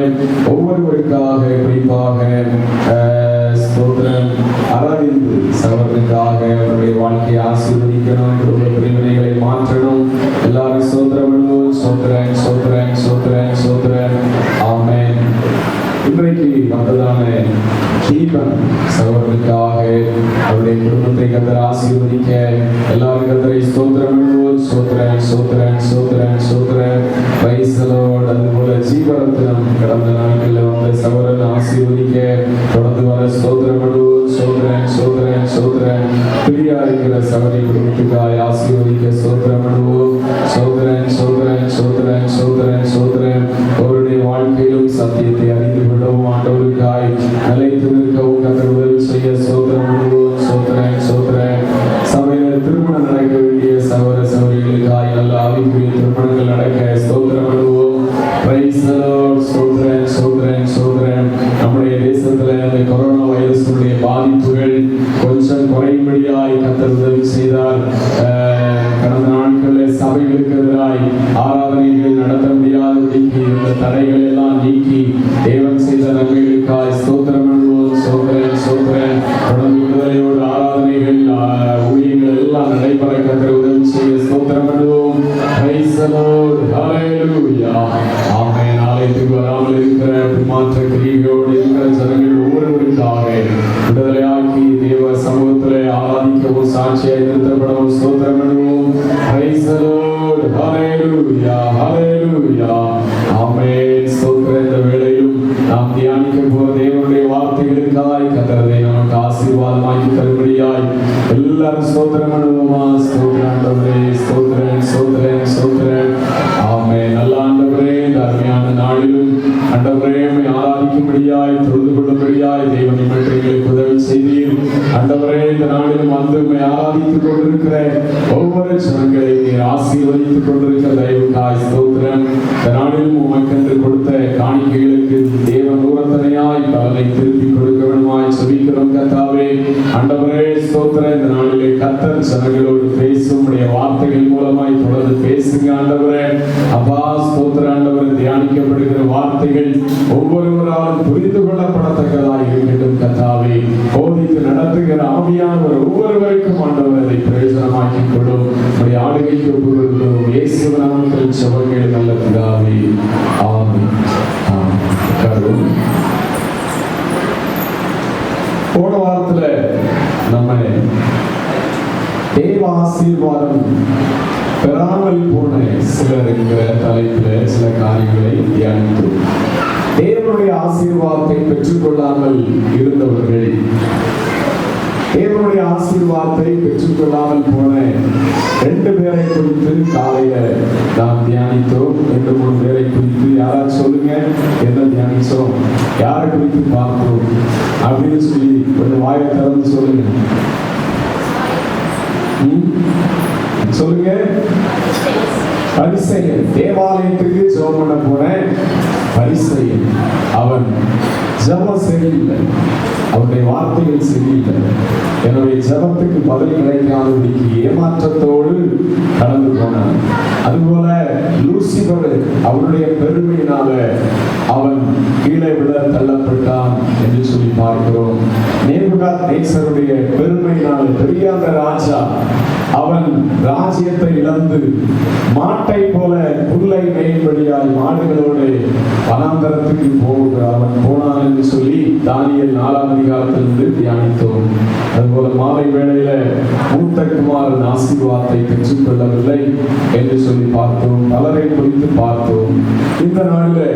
ஒவ்வொருவருக்காக குறிப்பாக ஸ்தோத்திரம் அரவிந்த் சகோதரனுக்காக அவருடைய வாழ்க்கையை ஆசீர்வதிக்கணும், குடும்ப பிரிவினைகளை மாற்றணும். எல்லாரும் ஸ்தோத்திரம் பண்ணுவோம். ஸ்தோத்திரம் ஸ்தோத்திரம் ஸ்தோத்திரம் ஸ்தோத்திரம். ஆமென். இன்றைக்கு வந்ததான தீபன் சகோதரனுக்காக அவருடைய குடும்பத்தை கர்த்தர் ஆசீர்வதிக்க எல்லாரும் கர்த்தரை ஸ்தோத்திரம் பண்ணுவோம். ஸ்தோத்திரம் ஸ்தோத்திரம் ஸ்தோத்திரம் ஸ்தோத்திரம். Praise the Lord. அதுபோல ஜீவரத்னம் கடந்த நாட்களில் வந்த சகோதரன் ஆசீர்வதிக்க தொடர்ந்து வர ஸ்தோத்திரம் பண்ணுவோம். ஸ்தோத்திரம் ஸ்தோத்திரம் ஸ்தோத்திரம். பிரியா இருக்கிற சகோதரி குடும்பத்துக்காக ஆசீர்வதிக்க ஸ்தோத்திரம் பண்ணுவோம். ஸ்தோத்திரம் ஸ்தோத்திரம் ஸ்தோத்திரம் ஸ்தோத்திரம் ஸ்தோத்திரம். அவருடைய வாழ்க்கையிலும் சத்தியத்தை அறிந்து கொள்ளவும் ஆண்டவருக்காய் நிலைத்து நிற்கவும் கர்த்தர் உதவி செய்ய ஸ்தோத்திரம் பண்ணுவோம். ஸ்தோத்திரம் ஸ்தோத்திரம். சபையில் திருமணம் நடக்க வேண்டிய சகோதர சகோதரிகளுக்காய் நல்ல ஆவிக்குரிய திருமணங்கள் நடக்க ஸ்தோத்திரம் பண்ணுவோம். Praise the Lord. ஸ்தோத்திரம் ஸ்தோத்திரம் ஸ்தோத்திரம். நம்முடைய தேசத்துல இந்த கொரோனா வைரஸுடைய பாதிப்புகள் கொஞ்சம் குறையும்படியாய் கர்த்தர் உதவி செய்தார். கடந்த நாட்களில் சபைகளுக்கு எதிராய் ஆராதனைகள் நடத்த முடியாதபடிக்கு இந்த தடைகள் எல்லாம் நீக்கி தேவன் செய்த நன்மைகளுக்காய் ஸ்தோத்திரம் பண்ணுவோம். ஸ்தோத்திரம் ஸ்தோத்திரம். தொடர்ந்து விடுதலையோடு ஆராதனைகள் ஊழியங்கள் எல்லாம் நடைபெற கர்த்தர் உதவி செய்ய ஸ்தோத்திரம் பண்ணுவோம். Praise the Lord. Hallelujah. ஆமென். ஆலயத்துக்கு வராமல் இருக்கிற மாற்ற கிரியையோடு இருக்கிற ஜனங்கள் ஒவ்வொருவருக்காக விடுதலையாக்கி தேவ சமூகத்திலே ஆராதிக்கவும் சாட்சியாய் நிறுத்தப்படவும் ஸ்தோத்திரம் பண்ணுவோம். Praise the Lord. Hallelujah. Hallelujah. ஆமென். ஸ்தோத்திரம். இந்த வேளையிலும் நாம் தியானிக்க போற தேவனுடைய வார்த்தைகளுக்காய் கர்த்தரை நமக்கு ஆசீர்வாதமாக்கி தரும்படியாய் எல்லாரும் ஸ்தோத்திரம் பண்ணுவோமா. ஸ்தோத்திரம் ஆண்டவரே. ஸ்தோத்திரம் ஸ்தோத்திரம் ஸ்தோத்திரம். ஆமென். நல்ல ஆண்டவரே, இந்த அருமையான நாளிலும் ஆண்டவரே உம்மை ஆராதிக்கும்படியாய் தொழுது கொள்ளும்படியாய் தேவன் எங்களுக்கு உதவி செய்தீர். ஆண்டவரே, இந்த நாளிலும் வந்து உம்மை ஆராதித்துக் கொண்டிருக்கிற ஒவ்வொரு ஜனங்களை நீர் ஆசீர்வதித்துக் கொண்டிருக்கிற தயவுக்காய் ஸ்தோத்திரம். இந்த நாளிலும் உமக்கென்று கொடுத்த காணிக்கைகளுக்கு தேவன் நூறத்தனையாய் பலனை திருப்பி கொடுக்க வேண்டுமாய் செபிக்கிறோம் கர்த்தாவே. ஆண்டவரே ஸ்தோத்திரம். இந்த நாளிலே கர்த்தர் ஜனங்களோடு பேசும் உம்முடைய வார்த்தைகள் மூலமாய் தொடர்ந்து பேசுங்க ஆண்டவரே. அப்பா ஸ்தோத்திரம் ஆண்டவரே. தியானிக்கப்படுகிற வார்த்தைகள் ஒவ்வொருவராலும் புரிந்து கொள்ளப்படத்தக்கதாய் இருக்கட்டும் கர்த்தாவே. போதித்து நடத்துகிற ஆவியானவர் ஒவ்வொருவருக்கும் ஆண்டவரை பிரயோஜனமாக்கிக் கொள்ளும். உம்முடைய ஆளுகைக்கு ஒப்புக்கொள்கிறோம். இயேசுவின் நாமத்தில் ஜெபங்கள் நல்ல பிதாவே. ஆமென். ஆமென். போன வாரத்துல நம்ம தேவ ஆசீர்வாதம் பெறாமல் போன சிலர் என்கிற தலைப்பில் சில காரியங்களை தியானித்தோம். தேவனுடைய ஆசீர்வாதத்தை பெற்றுக்கொள்ளாமல் இருந்தவர்கள், தேவனுடைய ஆசீர்வாதத்தை பெற்றுக்கொள்ளாமல் போன 2 பேரை குறித்து காலையில நாம் தியானித்தோம். 2-3 பேரை குறித்து யாராவது சொல்லுங்க, என்ன தியானிச்சோம், யாரை குறித்து பார்த்தோம் அப்படின்னு சொல்லி கொஞ்சம் வாயை திறந்து சொல்லுங்க. சொல்லுங்க. பரிசேயன். தேவாலயத்துக்கு ஜெபம் பண்ண போன பரிசேயன். அவன் ஜெபம் சரியில்லை, அவருடைய வார்த்தைகள் சரியில்லை. எனவே ஜெபத்துக்கு பதில் கிடைக்காதபடிக்கு ஏமாற்றத்தோடு கடந்து போனான். அதுபோல லூசிபர் அவருடைய பெருமையினால அவன் கீழே விட தள்ளப்பட்டான் என்று சொல்லி பார்க்கிறோம். நேபுகாத்நேசருடைய பெருமையினால பெரிய அந்த ராஜா அவன் ராஜ்யத்தை இழந்து மாட்டை போல புல்லை மேயும்படியால் மாடுகளோடு வனாந்தரத்துக்கு அவன் போனான் என்று சொல்லி தானியேல் 4ஆம் அதிகாரத்திலிருந்து தியானித்தோம். அதுபோல மாலை வேளையில மூத்த குமாரன் ஆசீர்வாதத்தை பெற்றுக் கொள்ளவில்லை என்று சொல்லி பார்த்தோம். பலரை குறித்து பார்த்தோம். இந்த நாளில்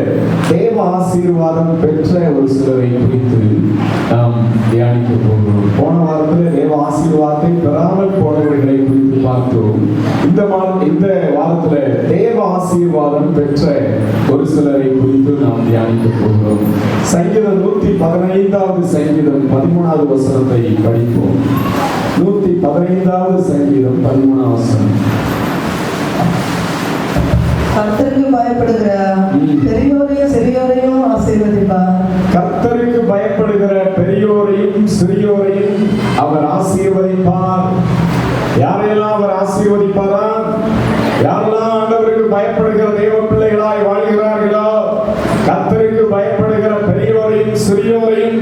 தேவ ஆசீர்வாதம் பெற்ற ஒரு சிலரை குறித்து நாம் தியானிக்க போகிறோம். போன வாரத்தில் தேவ ஆசீர்வாதத்தை பெறாமல் போனவர்களை குறித்து பார்த்தோம். இந்த வாரத்தில் தேவ ஆசீர்வாதம் பெற்ற ஒரு சிலரை குறித்து நாம் தியானிக்க போகிறோம். சங்கீதம் 115வது சங்கீதம் 13வது வசனத்தை படிப்போம். 115வது சங்கீதம் 13வது வசனம். கர்த்தருக்கு பயப்படுகிற பெரியோரையும் சிறியோரையும் ஆசீர்வதிப்பார். கர்த்தருக்கு பயப்படுகிற பெரியோரையும் சிறியோரையும் அவர் ஆசீர்வதிப்பார். யாரையெல்லாம் அவர் ஆசீர்வதிப்பாரா? யாரெல்லாம் ஆண்டவருக்கு பயப்படுகிற தேவ பிள்ளைகளாய் வாழ்கிறார்களோ கர்த்தருக்கு பயப்படுகிற பெரியோரையும் சிறியோரையும்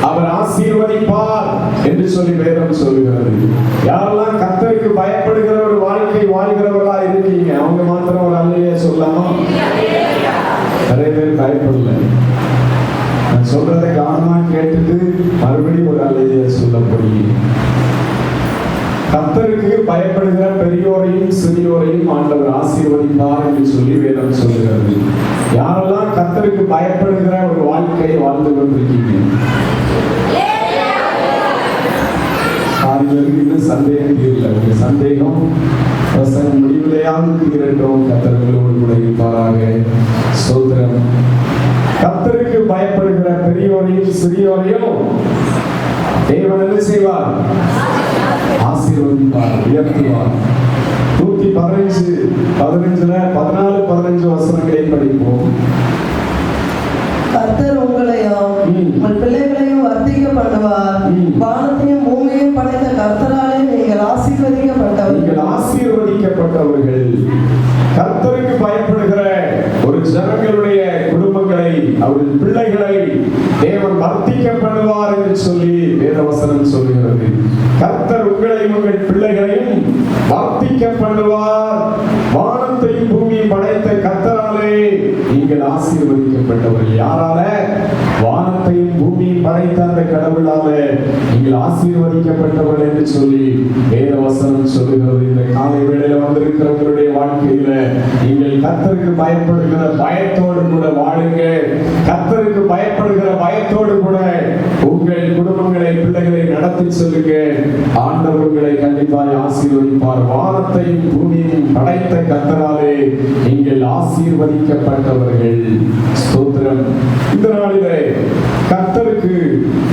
அவர் ஆசீர்வதிப்பார் என்று சொல்லி வேதம் சொல்கிறது. யாரெல்லாம் கர்த்தருக்கு பயப்படுகிற ஒரு வாழ்க்கை வாழ்கிறவர்களா இருக்கீங்க, அவங்க மாத்திரம் ஒரு அல்லையே சொல்லாமா? நிறைய பேர் பயப்படல. நான் சொல்றதை கவனமா கேட்டுட்டு மறுபடியும் ஒரு அல்லையே சொல்ல முடியும். கர்த்தருக்கு பயப்படுகிற பெரியோரையும் சிறியோரையும் ஆண்டவர் ஆசீர்வதிப்பார் என்று சொல்லி வேதம் சொல்கிறது. யாரெல்லாம் கர்த்தருக்கு பயப்படுகிற ஒரு வாழ்க்கையை வாழ்ந்து கொண்டிருக்கீங்க? இன்னும் சந்தேகம் தீரல. உங்க சந்தேகம் பிரசங்கம் முடிவிலையாவது தீரட்டும். கர்த்தர்களோடு கூட இருப்பாராக. ஸ்தோத்திரம். கர்த்தருக்கு பயப்படுகிற பெரியோரையும் சிறியோரையும் தேவன் என்ன செய்வார்? ஆசீர்வதிப்பார், உயர்த்துவார். 115 வசனங்களை படிப்போம். கர்த்தர் உங்களையும் உங்கள் பிள்ளைகளையும் வர்த்திக்க பண்ணுவார். வானத்தையும் பூமியையும் படைத்த கர்த்தராலே நீங்கள் ஆசீர்வதிக்கப்பட்டவர்கள். கர்த்தருக்கு பயப்படுகிற ஒரு ஜனங்களுடைய குடும்பங்களை, அவர்கள் பிள்ளைகளை தேவன் வர்த்திக்க பண்ணுவார் என்று சொல்லி வேதவசனம் சொல்கிறது. கர்த்தர் உங்களையும் உங்கள் பிள்ளைகளையும் வர்த்திக்க பண்ணுவார். வானத்தையும் பூமியையும் படைத்த கர்த்தராலே நீங்கள் ஆசீர்வதிக்கப்பட்டவர்கள். யாரால? வானத்தையும் பூமியையும் படைத்த அந்த கடவுளால நீங்கள் ஆசீர்வதிக்கப்பட்டவர்கள் என்று சொல்லி வேதவசனம் சொல்லுகிறது. இந்த காலை வேளையில வந்திருக்கிறவங்களுடைய வாழ்க்கையில நீங்கள் கர்த்தருக்கு பயப்படுகிற பயத்தோடு கூட வாழுங்க. கர்த்தருக்கு பயப்படுகிற பயத்தோடு கூட உங்கள் குடும்பங்களை, பிள்ளைகளை நடத்தி செல்லுங்க. ஆண்டவர் உங்களை கண்டிப்பாக ஆசீர்வதிப்பார். வானத்தையும் பூமியையும் படைத்த கர்த்தராலே நீங்கள் ஆசீர்வதிக்கப்பட்டவர்கள். ஸ்தோத்திரம். இந்த நாளிலே கர்த்தருக்கு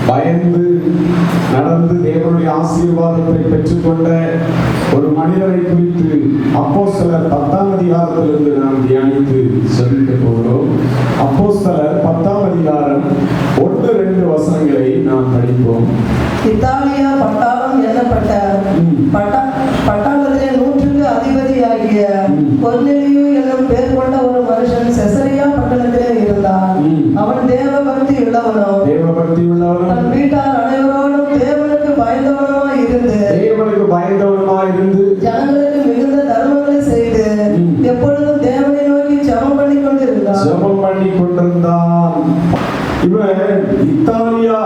பயந்து நடந்து தேவனுடைய ஆசீர்வாதத்தை பெற்றுக்கொண்ட ஒரு மனிதரை குறித்து அப்போஸ்தலர் 10ஆம் அதிகாரத்திலிருந்து நாம் தியானித்து செல்ல போகிறோம். அப்போஸ்தலர் 10ஆம் அதிகாரம் 1-2 வசனங்களை நாம் படிப்போம். இத்தாலியா பட்டாளம் எண்ணப்பட்ட பட்டாளத்திலே 100க்கு அதிபதியாகிய கொர்நேலியு என்னும் பேர் கொண்ட ஒரு மனுஷன் செசரியா பட்டணத்திலே இருந்தான். அவன் தேவ பக்தி உள்ளவனும் தன் வீட்டார் அனைவரோடும் தேவனுக்கு பயந்தவனுமாய் இருந்து ஜனங்களுக்கு மிகுந்த தர்மங்களை செய்து எப்பொழுதும் தேவனை நோக்கி ஜெபம் பண்ணி கொண்டிருந்தான். இவன் இத்தாலியா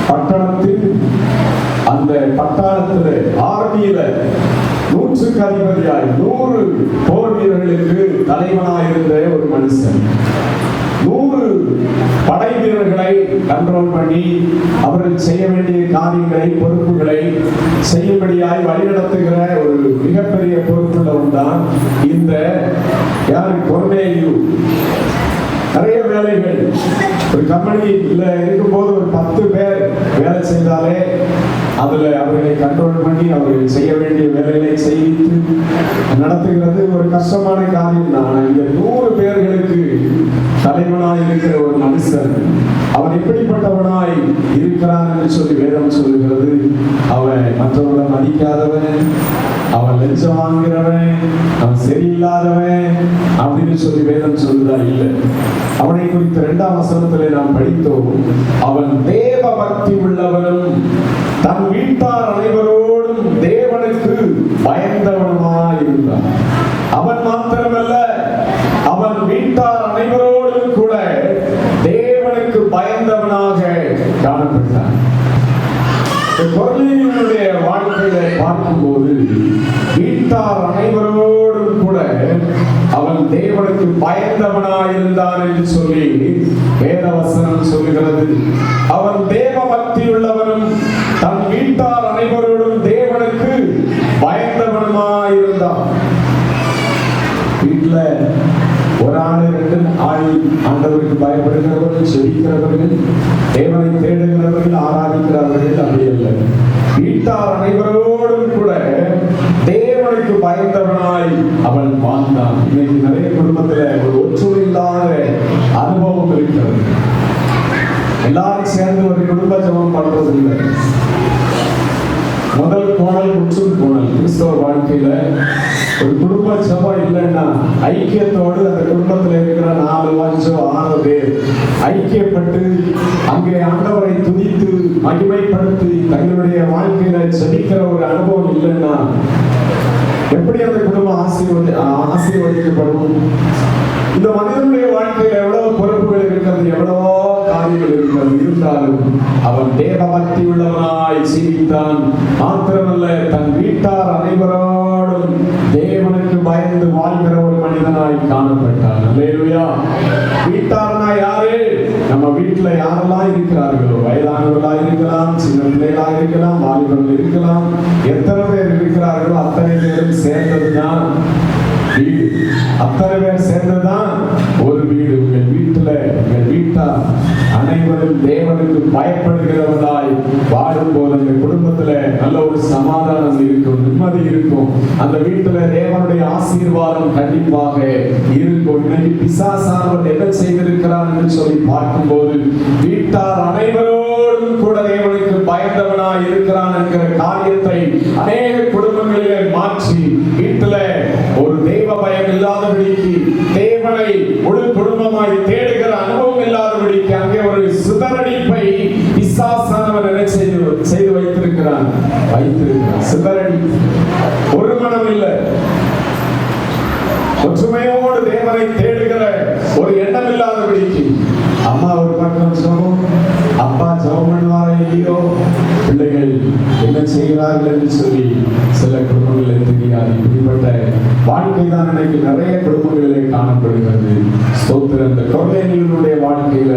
பட்டணத்தில் அந்த பட்டாளத்தில் ஆர்மியில 100க்கு அதிபதியாய் 100 போர் வீரர்களுக்கு தலைவனாயிருந்த ஒரு மனுஷன். 100 படை வீரர்களை கண்ட்ரோல் பண்ணி அவர்கள் செய்ய வேண்டிய காரியங்களை, பொறுப்புகளை செய்யும்படியாய் வழிநடத்துகிற ஒரு மிகப்பெரிய பொறுப்புள்ளவன் தான் இந்த கொர்நேலியு. நிறைய வேலைகள் ஒரு கம்பெனியில் இருக்கும்போது ஒரு 10 பேர் வேலை செய்தாலே அதுல அவர்களை கண்ட்ரோல் பண்ணி அவர்கள் செய்ய வேண்டிய வேலைகளை செய்து நடத்துகிறது ஒரு கஷ்டமான காரியம் தான். இங்க 100 பேர்களுக்கு தலைவனாக இருக்கிற ஒரு மனுஷன் அவன் எப்படிப்பட்டவனாய் இருக்கிறான் என்று சொல்லி வேதம் சொல்லுகிறது. அவன் மற்றவர்களை மதிக்காதவன், அவன் லஞ்சம் வாங்குகிறவன், அவன் சரியில்லாதவன் அப்படின்னு சொல்லி வேதம் சொல்லுதா? இல்லை. அவனை குறித்த 2ஆம் வசனத்திலே நாம் படித்தோம், அவன் தேவ பக்தி உள்ளவனும் தன் வீட்டார் அனைவரோடும் தேவனுக்கு பயந்தவனுமாய் இருந்தான். அவன் மாத்திரமல்ல, அவன் வீட்டார் அனைவரோடும் கூட தேவனுக்கு பயந்தவனாக காணப்பட்டான். கொர்நேலியுடைய வாழ்க்கையில பார்க்கும்போது வீட்டார் அனைவரோடும் கூட அவன் தேவனுக்கு பயந்தவனாயிருந்தான் என்று சொல்லி வேதவசனம் சொல்லுகிறது. அவன் தேவ பக்தி உள்ளவனும் தன் வீட்டார் அனைவரோடும் தேவனுக்கு பயந்தவனுமாயிருந்தான். வீட்டுல ஒரு ஆள் 2 ஆள் ஆண்டவருக்கு பயப்படுகிறவர்கள், செபிக்கிறவர்கள், தேவனை தேடுகிறவர்கள், ஆராதிக்கிறவர்கள் அப்படி அல்ல. வீட்டார் அனைவரோடும் கூட தேவனுக்கு பயந்தவனாய் அவன் வாழ்ந்தான். இன்னைக்கு நிறைய குடும்பத்துல ஒரு ஒற்றுமை இல்லாத அனுபவம் இருக்கிறது. எல்லாரும் சேர்ந்து ஒரு குடும்ப ஜெபம் பண்றது இல்லை. முதல் கோணல் முற்றும் கோணல் கிறிஸ்தவ வாழ்க்கையில ஒரு குடும்ப ஜெபம் இல்லைன்னா ஐக்கியத்தோடு அந்த குடும்பத்தில் இருக்கிற 4, 5, 6 பேர் ஐக்கியப்பட்டு அங்கே ஆண்டவரை துதித்து மகிமைப்படுத்தி தங்களுடைய வாழ்க்கையில ஜெபிக்கிற ஒரு அனுபவம் இல்லைன்னா எப்படி அந்த குடும்பம் ஆசீர்வதிக்கப்படும்? இந்த மனிதனுடைய வாழ்க்கையில எவ்வளவு பொறுப்புகள் இருக்கிறது, எவ்வளவோ காரியங்கள் இருக்கிறது. இருந்தாலும் அவன் தேவ பக்தி உள்ளவனாய் ஜீவித்தான். மாத்திரமல்ல, தன் வீட்டார் அனைவரோடும் தேவனுக்கு பயந்து வாழ்கிற ஒரு மனிதனாய் காணப்பட்டான். அல்லேலூயா. வீட்டார்னா யாரு? நம்ம வீட்டுல யாரெல்லாம் இருக்கிறார்களோ, வயதானவர்களா இருக்கலாம், சின்ன பிள்ளைகளா இருக்கலாம், வாலிபர்கள் இருக்கலாம், எத்தனை பேர் இருக்கிறார்களோ அத்தனை பேரும் சேர்ந்ததுதான் வீடு. அத்தனை பேர் சேர்ந்ததுதான் ஒரு வீடு. உங்கள் வீட்டுல உங்கள் வீட்டார் அனைவரும் தேவனுக்கு பயப்படுகிறவர்களாய் வாழும் போது அந்த குடும்பத்துல நல்ல ஒரு சமாதானம் இருக்கும், நிம்மதி இருக்கும். அந்த வீட்டுல தேவனுடைய ஆசீர்வாதம் கண்டிப்பாக இருக்கும். இன்னைக்கு பிசாசானவன் என்ன செய்திருக்கிறான் என்று சொல்லி பார்க்கும்போது வீட்டார் அனைவரோடும் கூட தேவனுக்கு பயந்தவனாய் இருக்கிறான் என்கிற காரியத்தை அநேக குடும்பங்களிலே மாற்றி வீட்டுல ஒரு தேவ பயம் இல்லாதபடிக்கு, தேவனை முழு குடும்பமாய் தேடுகிற அனுபவம் இல்லாதபடிக்கு அங்கே ஒரு சிதறடிப்பை பிசாசானவன் என்ன செய்து வைத்திருக்கிறான். சிதறடி, ஒரு மனம் இல்லை. ஒற்றுமையோடு தேவனை தேடுகிற ஒரு எண்ணம் இல்லாதபடிக்கு அம்மா ஒரு பக்கம் ஜெபம், அப்பா ஜெபம் பண்ணுவாரா இல்லையோ, பிள்ளைகள் என்ன செய்கிறார்கள் என்று சொல்லி சில குடும்பங்களில் தெரியாது. இப்படிப்பட்ட வாழ்க்கை தான் இன்னைக்கு நிறைய குடும்பங்களிலே காணப்படுகிறது. ஸ்தோத்திரம். இந்த கொர்நேலியுடைய வாழ்க்கையில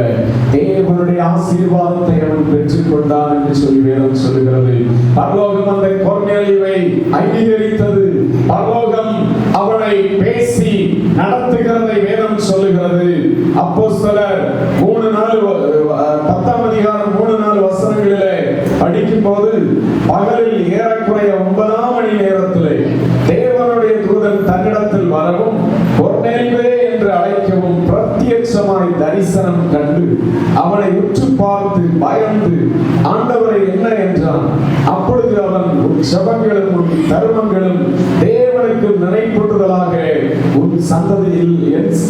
தேவனுடைய ஆசீர்வாதத்தை அவன் பெற்றுக் கொண்டான் என்று சொல்லி வேதம் சொல்லுகிறது. பரலோகம் அந்த கொர்நேலியுவை அங்கீகரித்தது. பரலோகம் அவனை பேசி நடத்துகிறதை வேதம் சொல்லுகிறது. அப்போஸ்தலர் 10ஆம் அதிகாரம் 3-4 வசனங்களிலே படிக்கும் போது பகலில் ஏறக்குறைய 9ஆம் மணி நேரத்திலே தேவனுடைய தூதன் தன்னிடத்தில் வரவும் கொர்நேலியே என்று அழைக்கவும் பிரத்யட்சமாய் தரிசனம் கண்டு அவனை உற்று பார்த்து பயந்து ஆண்டவரை என்ன என்றான். அப்பொழுது அவன் உன் ஜெபங்களும் உன் தர்மங்களும் தேவனுக்கு நினைப்பூட்டுதலாக உன் சந்ததியில்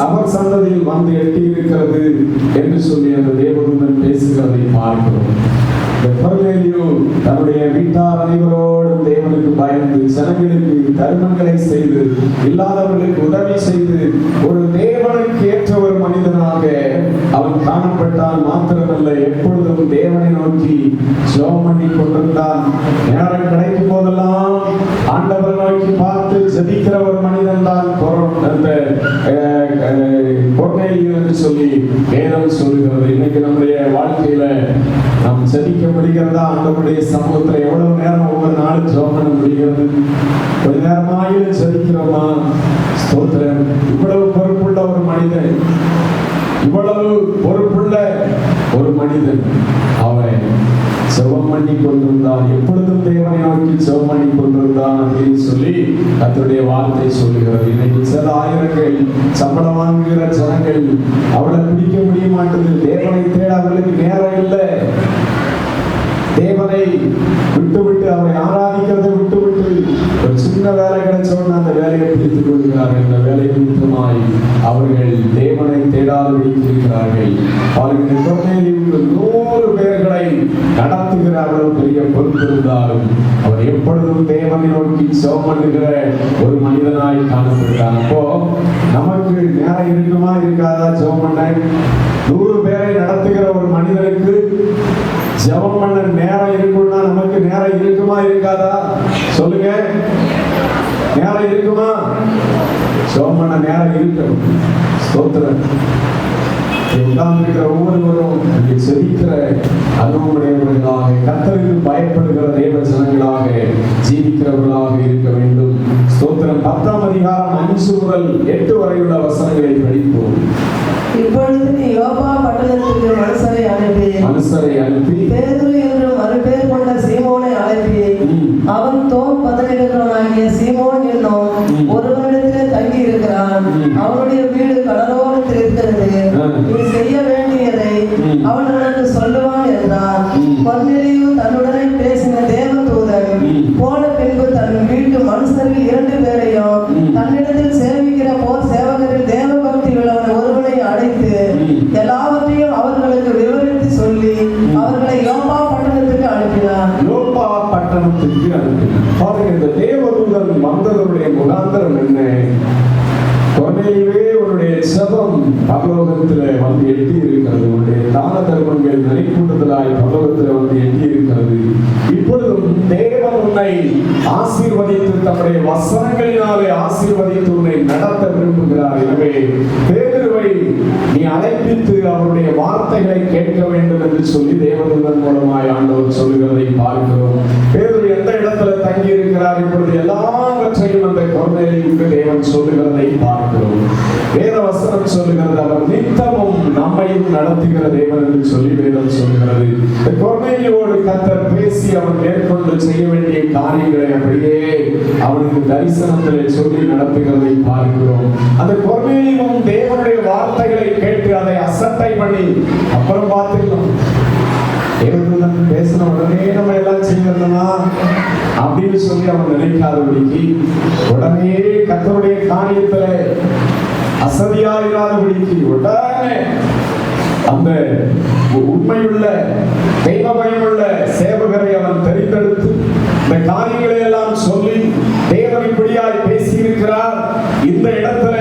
அவர் சந்ததியில் வந்து எட்டி இருக்கிறது என்று சொல்லி அந்த தேவதூதன் பேசுகிறதை பார்க்கிறோம். கொர்நேலியு தன்னுடைய வீட்டார் அனைவரோடும் தேவனுக்கு பயந்து ஜனங்களுக்கு தர்மங்களை செய்து இல்லாதவர்களுக்கு உதவி செய்து ஒரு தேவனுக்கு ஏற்ற ஒரு மனிதனாக அவன் காணப்பட்டான். மாத்திரமல்ல, எப்பொழுதும் தேவனை நோக்கி ஜெபம் பண்ணி கொண்டிருந்தான். நேரம் கிடைக்கும் போதெல்லாம் ஆண்டவரை நோக்கி பார்த்து ஜெபிக்கிற ஒரு மனிதன் தான் கொர்நேலியு என்று சொல்லி வேதம் சொல்லுகிறது. இன்னைக்கு நம்முடைய வாழ்க்கையில நாம் ஜெபிக்க முடிகிறதா? ஆண்டவருடைய சமூகத்துல எவ்வளவு நேரம் ஒவ்வொரு நாளும் ஜெபம் பண்ண முடிகிறது? கொஞ்ச நேரமாயிலும் ஜெபிக்கிறோமா? ஸ்தோத்திரம். இவ்வளவு பொறுப்புள்ள ஒரு மனிதன், இவ்வளவு பொறுப்புள்ள ஒரு மனிதன் அவன் ஜெபம் பண்ணி கொண்டிருந்தான். எப்பொழுதும் தேவனை நோக்கி ஜெபம் பண்ணி கொண்டிருந்தான் அப்படின்னு சொல்லி கர்த்தருடைய வார்த்தை சொல்லுகிறது. இன்னைக்கு சில ஆயிரங்கள் சம்பளம் வாங்குகிற ஜனங்கள் அவளை பிடிக்க முடிய மாட்டேங்குது. தேவனை தேட அவர்களுக்கு நேரம் இல்லை. தேவனை விட்டு அவரை ஆராதிக்கிறதை விட்டு ஒரு சின்ன வேலை கிடைச்சோன்னு அந்த வேலையை பிடித்துக் கொள்கிறார்கள். இந்த வேலை நிமித்தமாய் அவர்கள் தேவனை தேடாது இருக்கிறார்கள். அவர்கள் 100 பேர்களை நடத்துகிற அவ்வளவு பெரிய பொறுப்பு இருந்தாலும் அவர் எப்பொழுதும் தேவனை நோக்கி ஜெபம் பண்ணுகிற ஒரு மனிதனாய் காணப்பட்டார். அப்போ நமக்கு நேரம் இருக்குமா இருக்காதா ஜெபம் பண்ண? 100 பேரை நடத்துகிற ஒரு மனிதனுக்கு ஜெபம் பண்ண நேரம் இருக்கும்னா நமக்கு நேரம் இருக்குமா இருக்காதா? சொல்லுங்க, நேரம் இருக்குமா? ஜெபம் பண்ண நேரம் இருக்கும். ஸ்தோத்திரம். உட்கார்ந்திருக்கிற ஒவ்வொருவரும் செபிக்கிற அனுபவமுடையவர்களாக, கர்த்தருக்கு பயப்படுகிற தேவ ஜனங்களாக ஜீவிக்கிறவர்களாக இருக்க வேண்டும். ஸ்தோத்திரம். 10ஆம் அதிகாரம் 5 முதல் 8 வரையுள்ள வசனங்களை படிப்போம். இப்பொழுது நீ யோப்பா பட்டணத்துக்கு மனுஷரை அனுப்பி பேதுரு என்று மறுபேர் கொண்ட சீமோனை அழைப்பி, அவன் தோல் பதனிடுகிறவனாகிய சீமோன் என்னும் ஒருவனிடத்திலே தங்கி இருக்கிறான். அவனுடைய வீடு கடலோரத்தில் இருக்கிறது. நீ செய்ய வேண்டியதை அவன் உனக்கு சொல்லுவான் என்றார். கொர்நேலியு தன்னுடனே பேசின தேவதூதன் போன பின்பு தன் வீட்டு மனுஷரில் 2 பேரையும் தன்னிடத்தில் சேவிக்கிற போர் சேவகரில் தேவபக்தி உள்ளவன் ஒருவனை அழைத்து எல்லாவற்றையும் அவர்களுக்கு விவரித்து சொல்லி அவர்களை யோப்பா பட்டணத்துக்கு அனுப்பினார். யோப்பா பட்டணத்துக்கு அனுப்பினார். பாருங்க, இந்த தேவதூதன் வந்தவருடைய முகாந்திரம் என்ன? கொர்நேலியுவே, உன்னுடைய ஜெபம் பரலோகத்திலே வந்து எட்டி இருக்கிறது. உன்னுடைய தான தர்மங்கள் நிலைக்கூடுதலாய் பரலோகத்திலே வந்து எட்டி இருக்கிறது. இப்பொழுதும் தேவன் உன்னை ஆசீர்வதித்து தம்முடைய வசனங்களினாலே ஆசீர்வதித்து உன்னை நடத்த விரும்புகிறார். எனவே பேதுருவை நீ அழைப்பித்து அவருடைய வார்த்தைகளை கேட்க வேண்டும் என்று சொல்லி தேவதூதன் மூலமாய் ஆண்டவர் சொல்லுகிறதை பார்க்கிறோம். பேதுரு எந்த இடத்துல தங்கி இருக்கிறார்? இப்பொழுது எல்லாவற்றையும் அந்த கொர்நேலியுவுக்கு தேவன் சொல்லுகிறதை பார்க்கிறோம். வேத வசனம் சொல்லுகிறது, அவர் நித்தமும் நம்மையும் நடத்துகிற தேவன் என்று சொல்லி வேதம் சொல்லுகிறது. கொர்நேலியுவோடு கர்த்தர் பேசி அவன் மேற்கொண்டு செய்ய வேண்டிய காரியங்களை அப்படியே அவனுக்கு தரிசனத்திலே சொல்லி நடத்துகிறதை பார்க்கிறோம். அந்த கொர்நேலியுவும் தேவனுடைய வார்த்தைகளை கேட்டு அதை அசட்டை பண்ணி அப்புறம் பார்த்துக்கலாம், தேவனுடன் பேசின உடனே நம்ம எல்லாம் செய்யணுமா அப்படின்னு சொல்லி அவன் நினைக்காதபடிக்கு, உடனே கர்த்தருடைய காரியத்துல அசதியாயிராதபடிக்கு உடனே அந்த உண்மையுள்ள தெய்வ பயமுள்ள சேவகரை அவன் தெரிந்தெடுத்து இந்த காரியங்களை எல்லாம் சொல்லி, தேவன் இப்படியாய் பேசியிருக்கிறார், இந்த இடத்துல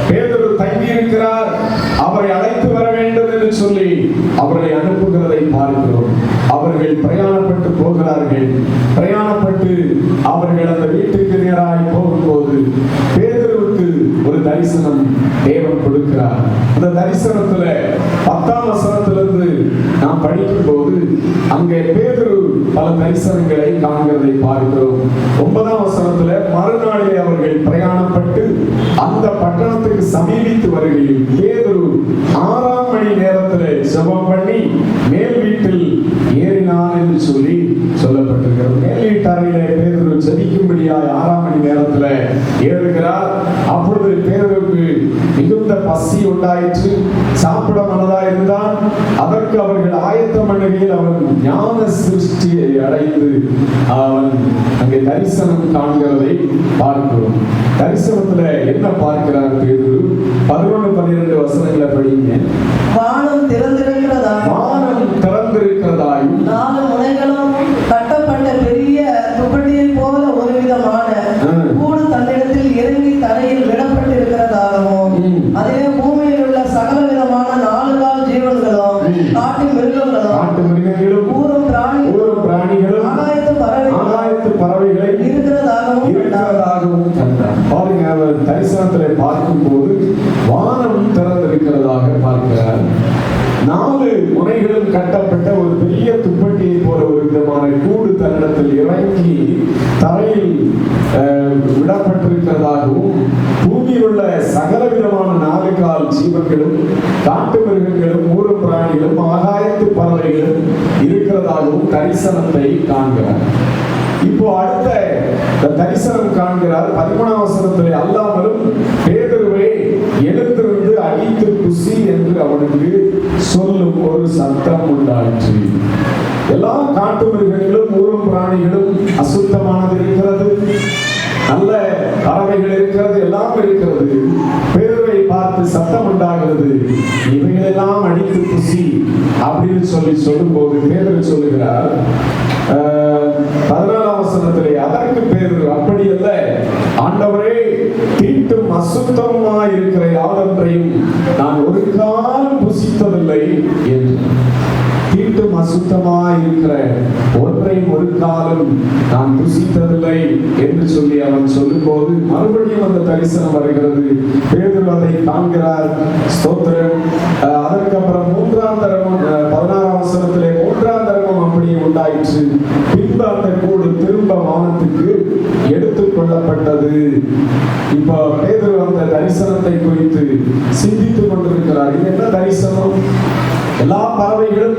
பேதுரு தங்கி இருக்கிறார், அவரை அழைத்து வர வேண்டும் என்று சொல்லி அவரை அனுப்புகிறதை பார்க்கிறோம். அவர்கள் பிரயாணப்பட்டு போகிறார்கள். பிரயாணப்பட்டு அவர்கள் அந்த வீட்டுக்கு நேராய் போகும்போது பேதுருவுக்கு ஒரு தரிசனம் தேவன் கொடுக்கிறார். அந்த தரிசனத்துல 10ஆம் வசனத்திலிருந்து நாம் படிக்கும் போது அங்கே பேதுரு பல தரிசனங்களை காண்கிறதை பார்க்கிறோம். 9ஆம் வசனத்துல மறுநாளிலே அவர்கள் பிரயாணப்பட்டு அந்த பட்டணத்துக்கு சமீபித்து வருகையில் பேதுரு 6ஆம் மணி நேரத்திலே ஜெபம் பண்ணி மேல் வீட்டில் ஏறினார் என்று சொல்லி சொல்லப்பட்டிருக்கிறது. மேல் வீட்டு அறையிலே பேதுரு ஜெபிக்கும்படியாய் 6ஆம் மணி நேரத்தில் ஏறுகிறார். அப்பொழுது பேதுருக்கு மிகுந்த பசி உண்டாயிற்று, சாப்பிட மனதாய் இருந்தான். அதற்கு அவர்கள் ஆயத்தம் பண்ணுகையில் அவன் ஞான சிருஷ்டியை அடைந்து அவன் அங்கே தரிசனம் காண்கிறதை பார்க்கிறோம். தரிசனத்துல என்ன பார்க்கிறார் பேதுரு? 11-12 வசனங்களை படிங்க. வானம் திறந்திருக்கிறதாயும் 4 முனைகளும் கட்டப்பட்ட பெரிய துப்பட்டியை போல ஒரு விதமான கூடு தன்னிடத்தில் இறங்கி தரையில் விடப்பட்டிருக்கிறதாகவும், அதே பூமியில் உள்ள சகல விதமான 4 கால் ஜீவன்களும் காட்டு மிருகங்களும் ஊரும் பிராணிகளும் ஆகாயத்து பறவைகளை இருக்கிறதாகவும் கண்டார். பாருங்க, அவர் தரிசனத்திலே பார்க்கும் போது வானம் திறந்திருக்கிறதாக பார்க்கிறார். 4 முனைகளும் கட்டப்பட்ட ஒரு பெரிய துப்பட்டியை போல ஒரு விதமான கூடு தன்னிடத்தில் இறங்கி தரையில் விடப்பட்டிருக்கிறதாகவும், பூமியில் உள்ள சகல விதமான 4 கால் ஜீவன்களும் காட்டு மிருகங்களும் ஊரும் பிராணிகளும் ஆகாயத்து பறவைகளும் இருக்கிறதாகவும் தரிசனத்தை காண்கிறார். இப்போ அடுத்த தரிசனம் காண்கிறார். 13ஆம் வசனத்திலே, அல்லாமலும் பேதுருவே எழுந்திருந்து அடித்து புசி என்று அவனுக்கு சொல்லும் ஒரு சத்தம் உண்டாயிற்று. எல்லா காட்டு மிருகங்களும் ஊரும் பிராணிகளும் அசுத்தமானது இருக்கிறது, நல்ல பறவைகள் இருக்கிறது, எல்லாம் இருக்கிறது. பேதுருவை பார்த்து சத்தம் உண்டாகிறது, இவைகளெல்லாம் அடித்து புசி அப்படின்னு சொல்லும்போது பேதுரு சொல்லுகிறார் 14ஆம் வசனத்திலே, அதற்கு பேதுரு, அப்படி அல்ல ஆண்டவரே, தீட்டும் அசுத்தமாய் இருக்கிற யாதொன்றையும் நான் ஒரு காலம் புசித்ததில்லை என்று. தீட்டும் அசுத்தமாய் இருக்கிற ஒன்றையும் ஒரு காலம் நான் புசித்ததில்லை என்று சொல்லி அவன் சொல்லும்போது மறுபடியும் அந்த தரிசனம் வருகிறது. பேதுரு அதை காண்கிறார். ஸ்தோத்திரம். அதற்கப்புறம் 3ஆம் தரமும் 16ஆம் வசனத்திலே 3ஆம் தரமும் அப்படியே உண்டாயிற்று. பின்பு அந்த கூடு திரும்ப வானத்துக்கு எடுத்துக் கொள்ளப்பட்டது. இப்ப பேதுரு அந்த தரிசனத்தை குறித்து சிந்தித்துக் கொண்டிருக்கிறார். இது என்ன தரிசனம்? எல்லா பறவைகளும்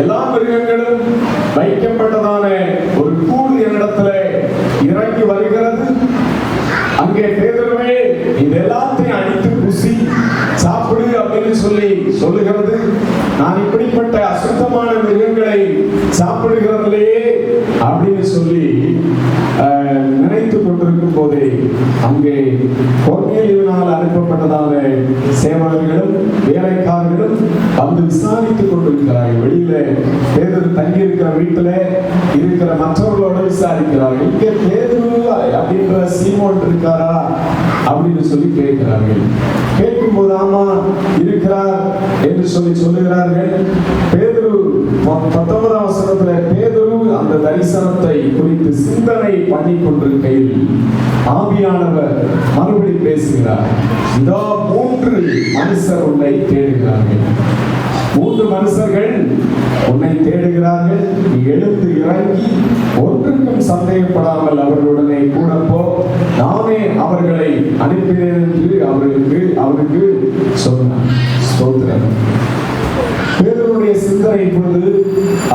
எல்லா மிருகங்களும் வைக்கப்பட்டதான ஒரு கூடு என்னிடத்துல இறங்கி வருகிறது. அங்கே பேதுருவே இந்த எல்லாத்தையும் அடித்து புசி சாப்பிடு அப்படின்னு சொல்லி சொல்லுகிறது. நான் இப்படிப்பட்ட அசுத்தமான மிருகங்களை சாப்பிடுகிறதிலேயே அப்படின்னு சொல்லி நினைத்துக் கொண்டிருக்கும் போதே அங்கே கொர்நேலியுவினால் அனுப்பப்பட்டதான சேவகர்களும் வேலைக்காரர்களும் வந்து விசாரித்துக் கொண்டிருக்கிறார்கள். வெளியில பேதுரு தங்கி இருக்கிற வீட்டுல இருக்கிற மற்றவர்களோட விசாரிக்கிறார்கள். இங்கே பேதுரு அப்படின்ற சீமோன் இருக்காரா அப்படின்னு சொல்லி கேட்கிறார்கள். கேட்கும் போது ஆமா இருக்கிறார் என்று சொல்லி சொல்லுகிறார்கள். பேதுரு 19ஆம் வசனத்துல பேதுரு அந்த தரிசனத்தை குறித்து சிந்தனை பண்ணி கொண்டிருக்கையில் ஆவியானவர் மறுபடி பேசுகிறார். இதோ 3 மனுஷர் உன்னை தேடுகிறார்கள். 3 மனுஷர்கள் உன்னை தேடுகிறார்கள். நீ எழுந்து இறங்கி ஒன்றுக்கும் சந்தேகப்படாமல் அவர்களுடனே கூட போ, நானே அவர்களை அனுப்பினேன் என்று அவருக்கு சொன்னார். ஸ்தோத்திரம். பேதுருவுடைய சிந்தனை இப்பொழுது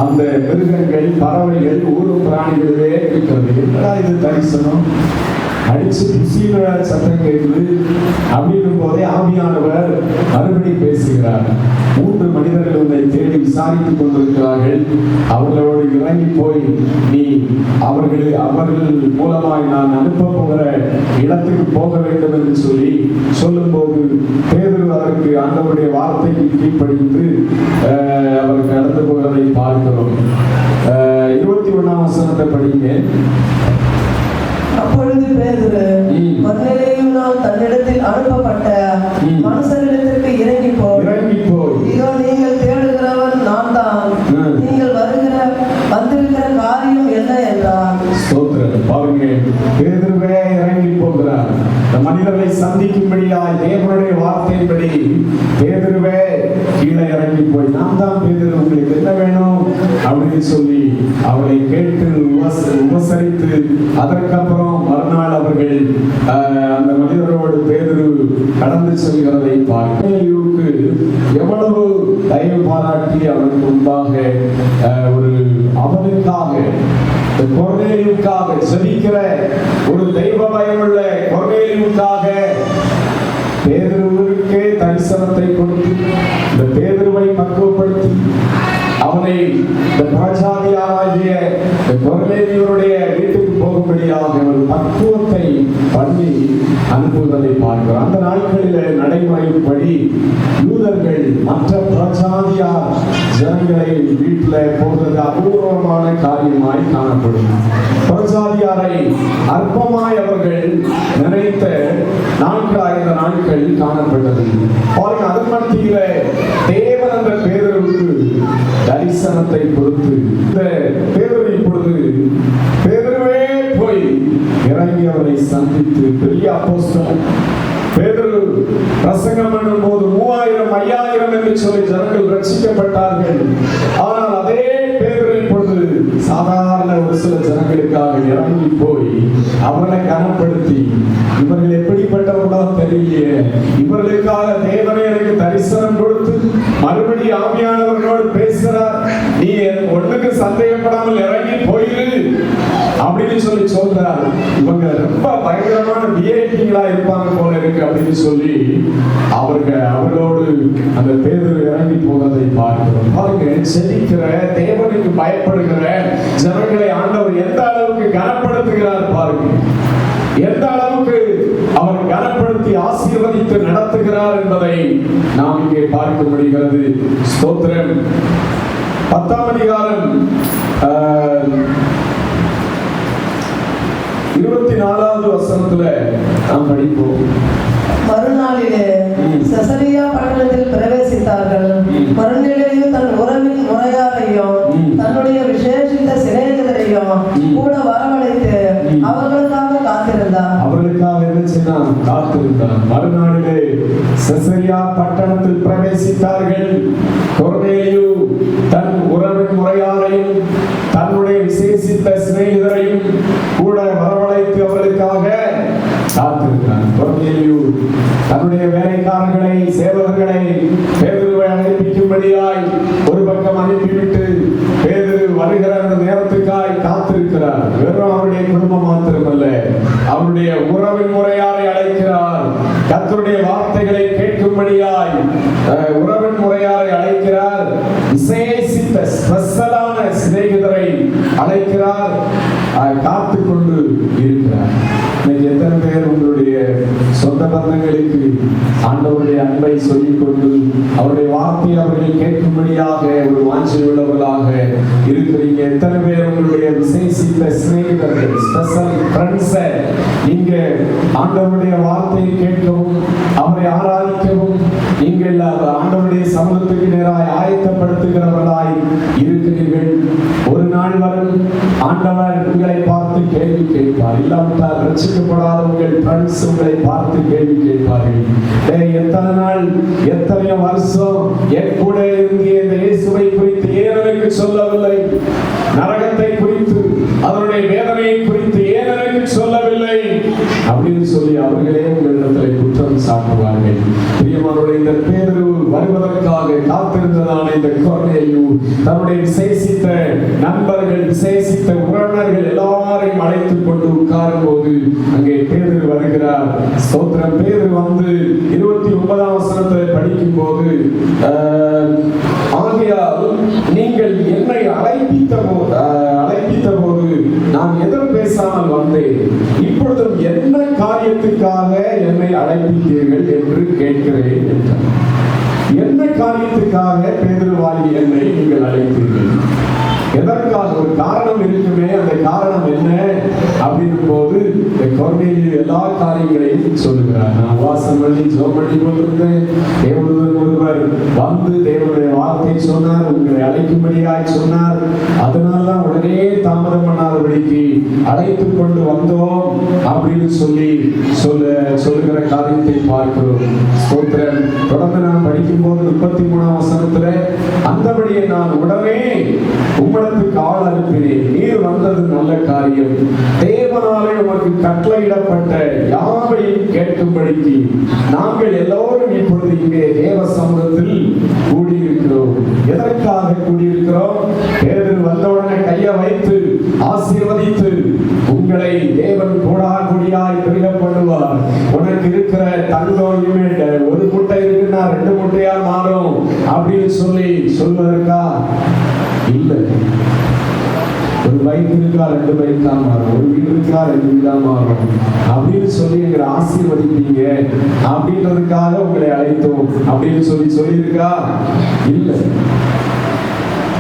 அந்த மிருகங்கள், பறவைகள், ஊரும் பிராணிகளே இருக்கிறது. என்னடா இது தரிசனம்? அடிச்சு புசியின சத்தம் கேட்குது அப்படின்னும் போதே ஆவியானவர் மறுபடி பேசுகிறார். 3 மனிதர்கள் உன்னை தேடி விசாரித்துக் கொண்டிருக்கிறார்கள். அவர்களோடு இறங்கி போய் நீ அவர்கள் மூலமாய் நான் அனுப்ப போகிற இடத்துக்கு போக வேண்டும் என்று சொல்லும்போது பேதுரு அதற்கு ஆண்டவருடைய வார்த்தைக்கு கீழ்ப்படிந்து அவர் கடந்து போகிறதை பார்க்கிறோம். 21ஆம் வசனத்தை படிங்க. அப்பொழுது பேதுரு கொர்நேலியுவினால் தன்னிடத்தில் அனுப்பப்பட்ட மனுஷரிடத்திற்கு இறங்கி போய், இதோ நீங்கள் தேடுகிறவன் நான் தான், நீங்கள் வந்திருக்கிற காரியம் என்ன என்றார். ஸ்தோத்திரம். பாருங்க, பேதுருவே இறங்கி போகிறார். இந்த மனிதர்களை சந்திக்கும்படியாய் தேவனுடைய வார்த்தையின்படி பேதுருவே கீழே இறங்கி போய், நான் தான் பேதுரு, உங்களுக்கு என்ன வேணும் அப்படின்னு சொல்லி அவளை கேட்டு உபசரித்து அதற்கப்புறம் மறுநாள் அவர்கள் அந்த மனிதரோடு பேதுரு கடந்து செல்கிறதை பார்க்க எவ்வளவு தயவு பாராட்டி அவனுக்கு முன்பாக அவனுக்காக கொர்நேலியுவுக்காக செபிக்கிற ஒரு தெய்வ பயமுள்ள கொர்நேலியுவுக்காக பேதுருவுக்கே தரிசனத்தை கொடுத்து இந்த பேதுருவை பக்குவப்படுத்தி அவனை இந்த பிரஜாதியாராகிய கொர்நேலியுவுடைய வீட்டுக்கு போகும்படியாக ஒரு பக்குவத்தை பண்ணி அனுப்புவதை பார்க்கிறோம். அந்த நாட்களில் நடைமுறைப்படி யூதர்கள் மற்ற பிரஜாதியார் ஜனங்களை வீட்டில் போகிறது அபூர்வமான காரியமாய் காணப்படும். பிரஜாதியாரை அற்பமாய் அவர்கள் நினைத்த நாட்களாக இந்த நாட்கள் காணப்பட்டது. அதன் மத்தியில தேவன் அந்த பேதுருவுக்கு தரிசனத்தை கொடுத்து இந்த பேதுரு இப்பொழுது பேதுருவே போய் இறங்கி அவரை சந்தித்து பெரிய அப்போஸ்தலன் பேதுரு பிரசங்கம் பண்ணும் போது 3000 5000 என்று சொல்லி ஜனங்கள் ரட்சிக்கப்பட்டார்கள். ஆனால் அதே பேதுரு இப்பொழுது சாதாரண ஒரு சில ஜனங்களுக்காக இறங்கி போய் அவர்களை கனப்படுத்தி, இவர்கள் எப்படிப்பட்டவர்களோ தெரியல, இவர்களுக்காக தேவனே எனக்கு தரிசனம் கொடுத்து மறுபடி ஆவியானவர்களோடு பேசுகிறார். நீ ஒண்ணுக்கு சந்தேகப்படாம அப்படின்னு சொல்லி சொல்றார். இவங்க ரொம்ப பயங்கரமான விஐபிகளா இருப்பாங்க போல இருக்கு அப்படின்னு சொல்லி அவர்களோடு அந்த பேதுரு இறங்கி போவதை பார்க்கிறோம். பாருங்க, செழிக்கிற தேவனுக்கு பயப்படுகிற ஜனங்களை ஆண்டவர் எந்த அளவுக்கு கனப்படுத்துகிறார் பாருங்க. எந்த அளவுக்கு அவர் கனப்படுத்தி ஆசீர்வதித்து நடத்துகிறார் என்பதை நாம் இங்கே பார்க்க முடிகிறது. ஸ்தோத்திரம். 10ஆம் அதிகாரம் 24வது வசனத்துல நாம் படிப்போம். மறுநாளிலே செசரியா பட்டணத்தில் பிரவேசித்தார்கள். கொர்நேலியு தன் உறவின் முறையாரையும் தன்னுடைய விசேஷித்த சிநேகிதரையும் கூட வரவழைத்து அவர்களுக்காக காத்திருந்தார். அவர்களுக்காக என்ன செய்தான்? காத்திருந்தார். மறுநாளிலே செசரியா பட்டணத்தில் பிரவேசித்தார்கள். கொர்நேலியு தன் உறவின் முறையாரையும் தன்னுடைய விசேஷித்த சிநேகிதரையும் கூட வரவழைத்து அவர்களுக்காக காத்திருந்தார். கொர்நேலியு தன்னுடைய வேலைக்காரர்களை, சேவகர்களை பேதுருவை அழைப்பிக்கும்படியாய் ஒரு பக்கம் அனுப்பிவிட்டு பேதுரு வருகிற அந்த நேரத்துக்காய் காத்திருக்கிறார். வெறும் அவருடைய குடும்பம் மாத்திரமல்ல, அவருடைய உறவின் முறையாரை அழைக்கிறார். கர்த்தருடைய வார்த்தைகளை கேட்கும்படியாய் உறவின் முறையாரை அழைக்கிறார். விசேஷித்த ஸ்பெஷலான சிநேகிதரை அழைக்கிறார். காத்து கொண்டு இருக்கிறார். இன்னைக்கு எத்தனை பேர் உங்களுடைய சொந்த பந்தங்களுக்கு ஆண்டவருடைய அன்பை சொல்லிக் கொண்டு அவருடைய வார்த்தையை அவர்கள் கேட்கும்படியாக ஒரு வாஞ்சை உள்ளவர்களாக இருக்கிறீங்க? எத்தனை பேர் உங்களுடைய விசேஷித்த சிநேகிதர்கள், ஸ்பெஷல் ஃப்ரெண்ட்ஸை நீங்க ஆண்டவருடைய வார்த்தையை கேட்கவும் அவரை ஆராதிக்கவும் நீங்கள் ஆண்டவருடைய சமூகத்துக்கு நேராக ஆயத்தப்படுத்துகிறவர்களாய் இருக்கிறீர்கள்? ஒரு நாள் வரும் ஆண்டவர் உங்களை பார்த்து கேள்வி கேட்பார். இல்லாவிட்டால் ரட்சிக்கப்படாத உங்கள் ஃப்ரெண்ட்ஸ் உங்களை பார்த்து கேள்வி கேட்பார்கள். எத்தனை நாள், எத்தனை வருஷம் என் கூட இருந்து இந்த இயேசுவை குறித்து ஏன் எனக்கு சொல்லவில்லை? நரகத்தை குறித்து, அதனுடைய வேதனையை குறித்து ஏன் எனக்கு சொல்லவில்லை அப்படின்னு சொல்லி அவர்களே உங்களிடத்தில் குற்றம் சாட்டுவார்கள். பிரியமானவர்களே, இந்த பேதுரு வருவதற்காக காத்திருந்ததான இந்த கொர்நேலியு தன்னுடைய விசேஷித்த நண்பர்கள், விசேஷித்த உறவினர்கள் எல்லாரையும் அழைத்துக் கொண்டு உட்காரும் போது அங்கே பேதுரு வருகிறார். ஸ்தோத்திரம். பேதுரு வந்து 29ஆம் வசனத்தில் படிக்கும் போது, ஆகையால் நீங்கள் என்னை அழைப்பித்த போது நான் எதுவும் பேசாமல் வந்தேன். இப்பொழுதும் என்ன காரியத்துக்காக என்னை அழைப்பித்தீர்கள் என்று கேட்கிறேன் என்றார். என்ன காரியத்துக்காக பேதுருவாகி என்னை நீங்கள் அழைத்தீர்கள்? எதற்காக? ஒரு காரணம் இருக்குமே. அந்த காரணம் என்ன அப்படின்னு போது கொர்நேலியு எல்லா காரியங்களையும் சொல்லுகிறார். நான் வாசம் பண்ணி ஜெபம் பண்ணி கொண்டிருந்தேன். தேவதூதன் ஒருவர் வந்து தேவனுடைய வார்த்தை சொன்னார், உங்களை அழைக்கும்படியாய் சொன்னார். அதனால்தான் உடனே தாமதம் பண்ணாதபடிக்கு அழைத்துக் கொண்டு வந்தோம் அப்படின்னு சொல்லி சொல்லுகிற காரியத்தை பார்க்கிறோம். ஸ்தோத்திரம். தொடர்ந்து நான் படிக்கும் போது 33ஆம் வசனத்துல, அந்தபடியே நான் உடனே உம்மிடத்துக்கு ஆள் அனுப்பினேன். நீர் வந்தது நல்ல காரியம். தேவனாலே உமக்கு கட்டளையிடப்பட்ட யாவையும் கேட்கும்படிக்கு நாங்கள் எல்லோரும் இப்பொழுது இங்கே தேவ சமூகத்தில் கூடியிருக்கிறோம். எதற்காக கூடியிருக்கிறோம்? பேதுரு வந்தவுடனே கையை வைத்து ஆசீர்வதித்து உங்களை தேவன் கூடாய் பெருக பண்ணுவார். உனக்கு இருக்கிற தங்கம் இனிமேல் ஒரு முட்டை இருக்குன்னா 2 முட்டையா மாறும் அப்படின்னு சொல்லி சொல்வதற்கா? இல்லை. ஒரு பைக் இருக்கா 2 பைக்கா மாறும், ஒரு வீடு இருக்கா 2 வீடா மாறும் அப்படின்னு சொல்லி எங்களை ஆசீர்வதிப்பீங்க அப்படின்றதுக்காக உங்களை அழைத்தோம் அப்படின்னு சொல்லியிருக்கா? இல்லை.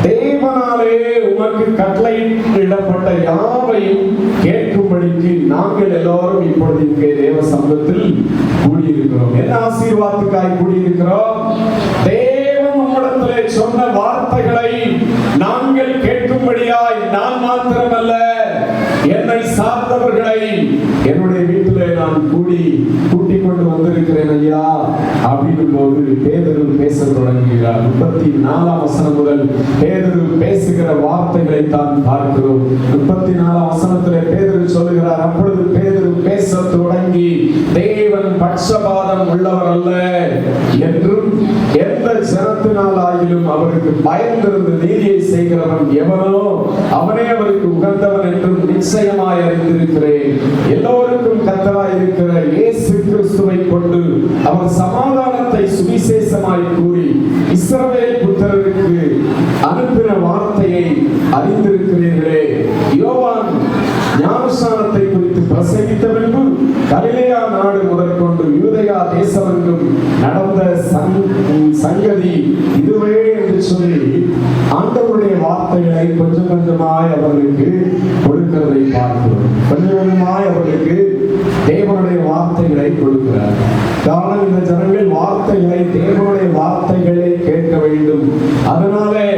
தேவனாலே உமக்கு கட்டளையிடப்பட்ட யாவையும் கேட்கும்படிக்கு நாங்கள் எல்லோரும் இப்பொழுது இங்கே தேவ சமூகத்தில் கூடியிருக்கிறோம். என்ன ஆசீர்வாதத்துக்காய் கூடியிருக்கிறோம்? தேவன் உம்மிடத்திலே சொன்ன வார்த்தைகளை நாங்கள் கேட்கும்படியாய் நான் மாத்திரமல்ல, என்னை சார்ந்தவர்களை என்னுடைய வீட்டிலே நான் கூட்டிக் கொண்டு வந்திருக்கிறேன் ஐயா அப்படின்னு போது பேதுரு பேச தொடங்குகிறார். 34ஆம் வசனம் முதல் பேதுரு பேசுகிற வார்த்தைகளை தான் பார்க்கிறோம். 34ஆம் வசனத்திலே பேதுரு சொல்லுகிறார், அப்பொழுது பேதுரு பேச தொடங்கி, தேவன் பட்சபாதம் உள்ளவர் அல்ல என்றும் எந்த ஜனத்தினாலாயிலும் அவருக்கு பயந்திருந்து நீதியை செய்கிறவன் எவனோ அவனே அவருக்கு உகந்தவன் என்றும் நிச்சயமாய் அறிந்திருக்கிறேன். எல்லோருக்கும் கர்த்தராய் இருக்கிற இயேசு கிறிஸ்துவை கொண்டு அவர் சமாதானத்தை சுவிசேஷமாய் கூறி இஸ்ரவேல் புத்திரருக்கு அனுப்பின வார்த்தையை அறிந்திருக்கிறீர்களே. யோவான் ஞானஸ்நானத்தை குறித்து பிரசங்கித்த பின்பு கலிலேயா நாடு முதற்கொண்டு யூதேயா தேசமெங்கும் நடந்த சங்கதி இதுவே என்று சொல்லி ஆண்டவருடைய வார்த்தைகளை கொஞ்சம் கொஞ்சமாய் அவர்களுக்கு கொடுக்கிறதை பார்க்கிறோம். கொஞ்சம் கொஞ்சமாய் அவர்களுக்கு தேவனுடைய வார்த்தைகளை கொடுக்கிறார். காரணம், இந்த ஜனங்கள் வார்த்தைகளை, தேவனுடைய வார்த்தைகளை கேட்க வேண்டும். அதனாலே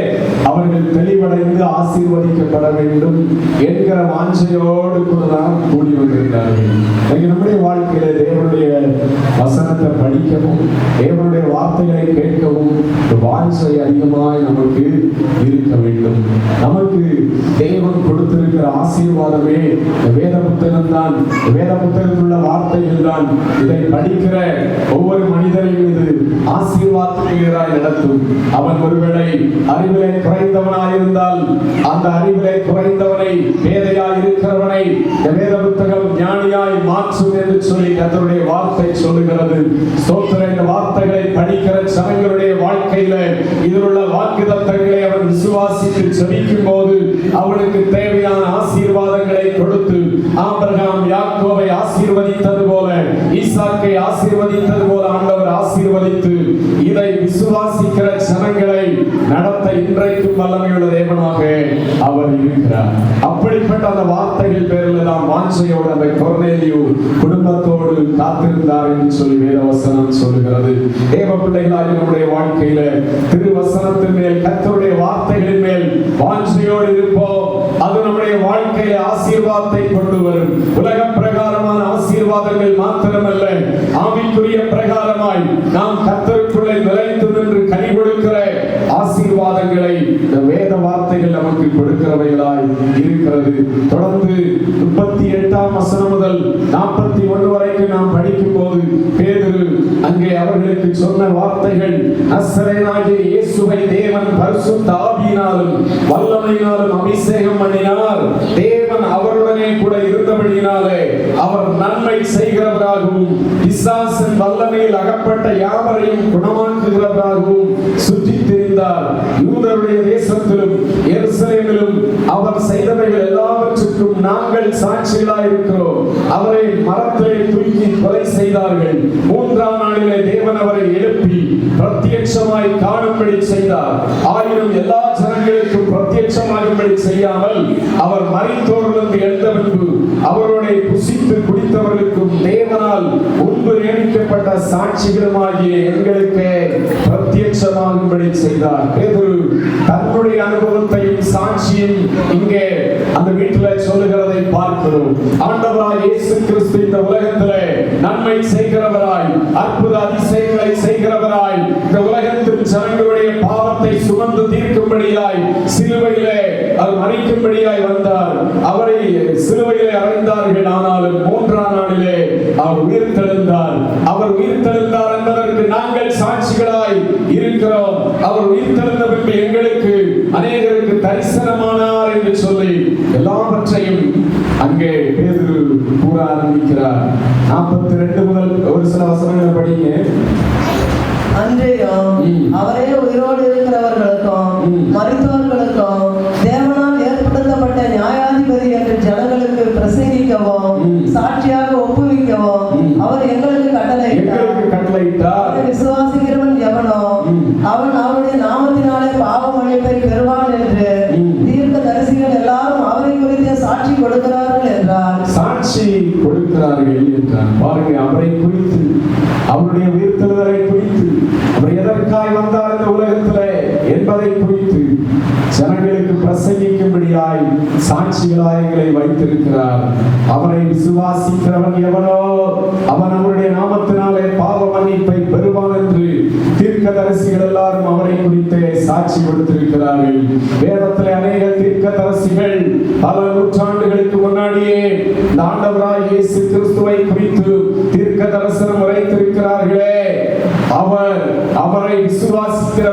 அவர்கள் தெளிவடைந்து ஆசீர்வதிக்கப்பட வேண்டும் என்கிற வாஞ்சையோடு கூட தான் கூடி வந்திருக்கிறார்கள். நம்முடைய வாழ்க்கையில தேவனுடைய வசனத்தை படிக்கவும், தேவனுடைய வார்த்தைகளை கேட்கவும் வாஞ்சை அதிகமாய் நமக்கு இருக்க வேண்டும். நமக்கு தேவன் கொடுத்திருக்கிற ஆசீர்வாதமே வேத புத்தகம் தான். வேத புத்தகத்தில் உள்ள வார்த்தைகள் தான் இதை படிக்கிற ஒவ்வொரு மனிதரையும் இது ஆசீர்வாதத்திற்காய் நடத்தும். அவன் ஒருவேளை அறிவிலே குறைந்தவனாயிருந்தால் அந்த அறிவிலே குறைந்தவனை, பேதையாய் இருக்கிறவனை வேத புத்தகம் ஞானியாய் மாற்றும் என்று சொல்லி கர்த்தருடைய வார்த்தை சொல்லுகிறது. ஸ்தோத்திரம். இந்த வார்த்தைகளை படிக்கிற ஜனங்களுடைய வாழ்க்கையில இதிலுள்ள வாக்குத்தத்தங்களை அவன் விசுவாசித்து ஜெபிக்கும் போது அவனுக்கு தேவையான ஆசீர்வாதங்களை கொடுத்து ஆபிரகாம் யாக்கோபை ஆசீர்வதித்தது போல, ஈசாக்கை ஆசீர்வதித்தது போல ஆண்டவர் ஆசீர்வதித்து இதை விசுவாசிக்கிற ஜனங்களை நடத்த இன்றைக்கும் வல்லமையுள்ள தேவனாக அவர் இருக்கிறார். அப்படிப்பட்ட அந்த வார்த்தைகள் பேரில் எல்லாம் வாஞ்சையோடு அந்த கொர்நேலியு குடும்பத்தோடு காத்திருந்தார் என்று சொல்லி வேதவசனம் சொல்லுகிறது. தேவ பிள்ளைகளாக நம்முடைய வாழ்க்கையில திருவசனத்தின் மேல், கர்த்தருடைய வார்த்தைகளின் மேல் வாஞ்சையோடு இருப்போம். அது நம்முடைய வாழ்க்கையில ஆசீர்வாதத்தை கொண்டு வரும். உலக பிரகாரமான ஆசீர்வாதங்கள் மாத்திரமல்ல, ஆவிக்குரிய பிரகாரமாய் நாம் கர்த்தருக்குள்ளே நிலைத்து நின்று கனி கொடுக்கிற ஆசீர்வாதங்களை இந்த வேத வார்த்தைகள் நமக்கு கொடுக்கிறவைகளாய் இருக்கிறது. தொடர்ந்து 38ஆம் வசனம் முதல் 41 வரைக்கும் நாம் படிக்கும் போது பேதுரு அங்கே அவர்களுக்கு சொன்ன வார்த்தைகள், நசரேயனாகிய இயேசுவை தேவன் பரிசுத்த ஆவியினாலும் வல்லமையினாலும் அபிஷேகம் பண்ணினார். தேவன் அவருடனே கூட இருந்தபடியினாலே அவர் நன்மை செய்கிறவராகவும் பிசாசின் வல்லமையில் அகப்பட்ட யாவரையும் குணமாக்குகிறவராகவும் சுற்றித் திரிந்தார். யூதருடைய தேசத்திலும் எருசலேமிலும் அவர் செய்தவைகள் எல்லாவற்றுக்கும் நாங்கள் சாட்சிகளாய் இருக்கிறோம். அவரை மரத்திலே தூக்கி கொலை செய்தார்கள். 3ஆம் நாளிலே தேவன் அவரை எழுப்பி பிரத்யட்சமாய் காணும்படி செய்தார். ஆயினும் எல்லா ஜனங்களுக்கும் பிரத்யட்சமாகும்படி செய்யாமல் அவர் மரித்தோரிலிருந்து எழுந்த பின்பு அவருடைய புசித்து குடித்தவர்களுக்கும் தேவனால் முன்பு நியமிக்கப்பட்ட சாட்சிகளுமாகிய எங்களுக்கு பிரத்யட்சமாகும்படி செய்தார். பேதுரு தன்னுடைய அனுபவத்தையும் சாட்சியும் இங்கே அந்த வீட்டில் சொல்லுகிறதை பார்க்கிறோம். ஆண்டவராய் இயேசு கிறிஸ்து இந்த உலகத்திலே நன்மை செய்கிறவராய், அற்புத அதிசயங்களை செய்கிறவராய், இந்த உலகத்தின் ஜனங்களுடைய பாவத்தை சுமந்து தீர்க்கும்படியாய் சிலுவையிலே அவர் மரிக்கும்படியாய் வந்தார். அவரை சிலுவையிலே அறைந்தார்கள். ஆனாலும் 3ஆம் நாளிலே அவர் உயிர்த்தெழுந்தார். அவர் உயிர்த்தெழுந்தார் என்பதற்கு நாங்கள் சாட்சிகளாய் இருக்கிறோம். அவர் உயிர்த்தெழுந்த பின்பு எங்களுக்கு அநேகருக்கு தரிசனமானார் என்று சொல்லி எல்லாவற்றையும் அங்கே பேதுரு கூற ஆரம்பிக்கிறார். 42 முதல் ஒரு சில வசனங்களை படிங்க. அன்றையும் அவரே உயிரோடு இருக்கிறவர்களுக்கும் மரித்தவர்களுக்கும் தேவனால் ஏற்படுத்தப்பட்ட நியாயாதிபதி என்று ஜனங்களுக்கு பிரசங்கிக்கவும் சாட்சியாக ஒப்புவிக்கவும் அவர் எங்களுக்கு கட்டளையிட்டார். விசுவாசிக்கிறவன் எவனோ அவன் அவருடைய நாமத்தினாலே பாவ மன்னிப்பை பெறுவான் என்று தீர்க்கதரிசிகள் எல்லாரும் அவரை குறித்து சாட்சி கொடுக்கிறார்கள் என்றார். சாட்சி கொடுக்கிறார்கள் என்றார். பாருங்க, அவரை குறித்து, அவருடைய உயிர்த்தெழுதலை குறித்து, அவர் எதற்காய் வந்தார் இந்த உலகத்திலே என்பதை குறித்து ஜனங்களுக்கு பிரசங்கிக்கும்படியாய் சாட்சிகளாய் எங்களை வைத்திருக்கிறார். அவரை விசுவாசிக்கிறவன் எவனோ அவன் அவருடைய நாமத்தினாலே பாவ மன்னிப்பை பெறுவான் என்று தீர்க்கதரிசிகள் எல்லாரும் அவரை குறித்து சாட்சி கொடுத்திருக்கிறார்கள். வேதத்திலே அநேக தீர்க்கதரிசிகள் பல நூற்றாண்டுகளுக்கு முன்னாடியே இந்த ஆண்டவராய் இயேசு கிறிஸ்துவை குறித்து தீர்க்க தரிசனம் உரைத்திருக்கிறார்களே. அவரை விசுவாசிக்கிற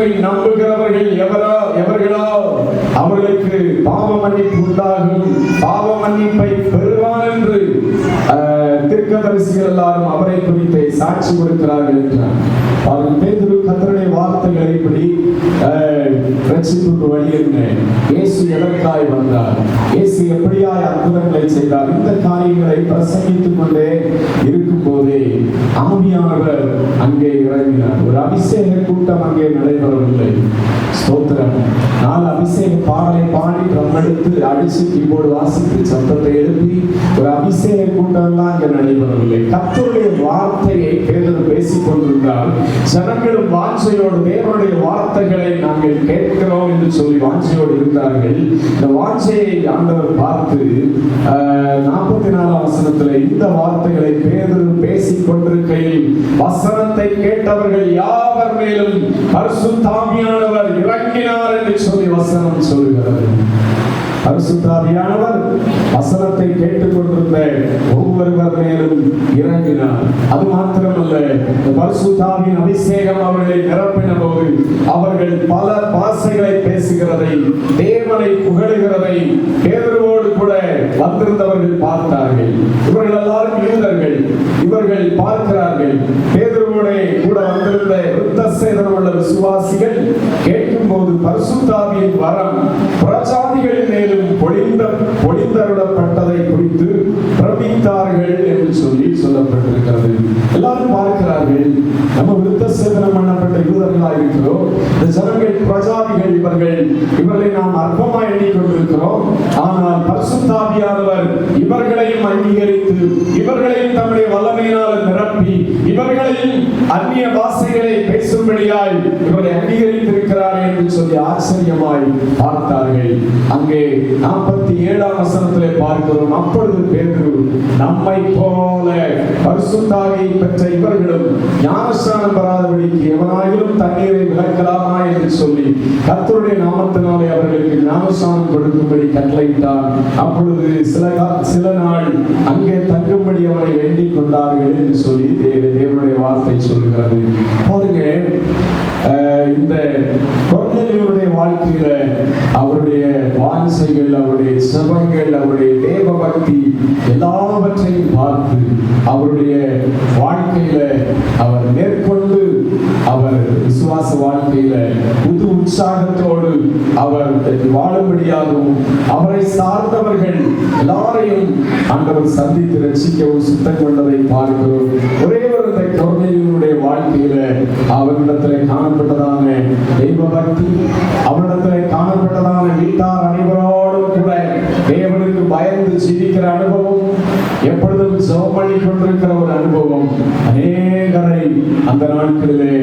இயேசுவை நம்புகிறவர்கள் எவர்களோ அவர்களுக்கு பாவ மன்னிப்பு உண்டாகும், பாவ மன்னிப்பை பெறுவான் என்று தீர்க்கதரிசிகள் எல்லாரும் அவரை குறித்து சாட்சி கொடுக்கிறார்கள் என்றார். பேதுரு கர்த்தருடைய வார்த்தைகளை இப்படி ரட்சிப்புக்கு வழி என்ன, இயேசு எதற்காய் வந்தார், இயேசு எப்படியாய் அற்புதங்களை செய்தார், இந்த காரியங்களை பிரசங்கித்துக் கொண்டே இருக்கும் போதே ஆவியானவர் அங்கே இறங்கினார். ஒரு அபிஷேக கூட்டம் அங்கே நடைபெறவில்லை. ஸ்தோத்திரம். 4 அபிஷேக பாடலை பாடி ட்ரம் எடுத்து அடிச்சு கீபோர்டு வாசித்து சத்தத்தை எழுப்பி ஒரு அபிஷேக கூட்டம் எல்லாம் அங்கே நடைபெறவில்லை. கர்த்தருடைய வார்த்தையை பேதுரு பேசிக் கொண்டிருந்தால் ஜனங்களும் வாஞ்சையோடு தேவனுடைய வார்த்தைகளை நாங்கள் கேட்கிறோம் என்று சொல்லி வாஞ்சையோடு இருந்தார்கள். இந்த வாஞ்சையை ஆண்டவர் பார்த்து 44ஆம் வசனத்தில் இந்த வார்த்தைகளை பேதுரு பேசிக் கொண்டிருக்கையில் வசனத்தை கேட்டவர்கள் யாவர் மேலும் பரிசுத்த ஆவியானவர் இறங்கினார் என்று சொல்லி வசனம் சொல்கிறது. பரிசுத்த ஆவியானவர் வசனத்தை கேட்டுக் கொண்டிருந்த ஒவ்வொருவர் மேலும் இறங்கினார். அது மாத்திரமல்ல, பரிசுத்த ஆவியின் அபிஷேகம் அவர்களை நிரப்பின போது அவர்கள் பல பாஷைகளை பேசுகிறதை, தேவனை புகழுகிறதை பேதுருவோடு கூட வந்திருந்தவர்கள் பார்த்தார்கள். இவர்கள் எல்லாரும் யூதர்கள். இவர்கள் பார்க்கிறார்கள். பேதுருவோட கூட வந்திருந்த விருத்தசேதனம் உள்ள விசுவாசிகள் கேட்கும் போது பரிசுத்த ஆவியின் வரம் புறஜாதிகளின் மேலும் பொழிந்தருளப்பட்டதை குறித்து பிரமித்தார்கள் என்று சொல்லி சொல்லப்பட்டிருக்கிறது. எல்லாரும் பார்க்கிறார்கள். நம்ம விருத்தசேதனம் பண்ணப்பட்ட யூதர்களாக இருக்கிறோம். இந்த ஜனங்கள் பிரஜாதிகள். இவர்களை நாம் அற்பமாய் எண்ணிக்கொண்டிருக்கிறோம். ஆனால் பரிசுத்த ஆவியானவர் இவர்களையும் அங்கீகரித்து இவர்களையும் தம்முடைய வல்லமையினால் நிரப்பி இவர்களையும் அந்நிய பாஷைகளை பேசும்படியாய் இவரை அங்கீகரித்திருக்கிறார் என்று சொல்லி ஆச்சரியமாய் பார்த்தார்கள். அங்கே 47ஆம் வசனத்திலே பார்க்கிறோம். அப்பொழுது பேதுரு நம்மை போல பரிசுத்த ஆவியை பெற்ற இவர்களும் ஞானஸ்நானம் பெறாதபடிக்கு எவனாயிலும் தண்ணீரை விலக்கலாமா என்று சொல்லி கர்த்தருடைய நாமத்தினாலே அவர்களுக்கு ஞானஸ்நானம் கொடுக்கும்படி கட்டளையிட்டார். அப்பொழுது சில நாள் அங்கே தங்கும்படி அவரை வேண்டிக் கொண்டார்கள் என்று சொல்லி தேவனுடைய வார்த்தை சொல்கிறது. பாருங்க, இந்த கொர்நேலியுடைய வாழ்க்கையில அவருடைய வாஞ்சைகள், அவருடைய செபங்கள், அவருடைய தேவ பக்தி எல்லாவற்றையும் பார்த்து அவருடைய வாழ்க்கையில அவர் மேற்கொண்டு அவர் விசுவாச வாழ்க்கையில புது உற்சாகத்தோடு அவர் வாழும்படியாகவும் அவரை சார்ந்தவர்கள் எல்லாரையும் ஆண்டவர் சந்தித்து ரட்சிக்கவும் சுத்தம் கொண்டதை பார்க்கிறோம். ஒரே ஒரு இந்த கொர்நேலியுடைய வாழ்க்கையில அவரிடத்திலே காணப்பட்டதான தெய்வ பக்தி, அவரிடத்திலே காணப்பட்டதான வீட்டார் அனைவரோடும் கூட தேவனுக்கு பயந்து ஜீவிக்கிற அனுபவம், எப்பொழுதும் ஜெபம் பண்ணி கொண்டிருக்கிற ஒரு அனுபவம் அநேகரை அந்த நாட்களிலே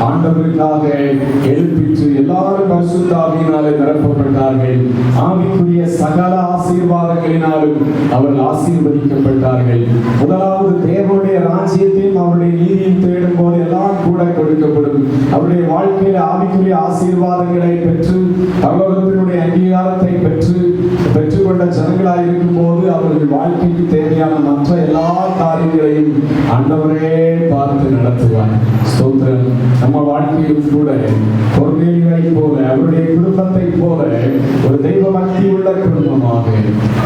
ஆண்டவருக்காக எழுப்பிற்று. எல்லாரும் பரிசுத்த ஆவியினாலே நிரப்பப்பட்டார்கள். ஆவிக்குரிய சகல ஆசீர்வாதங்களினாலும் அவர்கள் ஆசீர்வதிக்கப்பட்டார்கள். முதலாவது தேவனுடைய ராஜ்யத்தையும் அவருடைய நீதியும் தேடும் போது எல்லாம் கூட கொடுக்கப்படும். அவருடைய வாழ்க்கையில ஆவிக்குரிய ஆசீர்வாதங்களை பெற்று பரலோகத்தினுடைய அங்கீகாரத்தை பெற்றுக்கொண்ட ஜனங்களாக இருக்கும் போது அவர்கள் வாழ்க்கைக்கு தேவையான மற்ற எல்லா காரியங்களையும் ஆண்டவரே பார்த்து நடத்துவார். ஸ்தோத்திரம். நம்ம வாழ்க்கையில் கூட கொர்நேலியை போல அவருடைய குடும்பத்தை போல ஒரு தெய்வ பக்தி உள்ள குடும்பமாக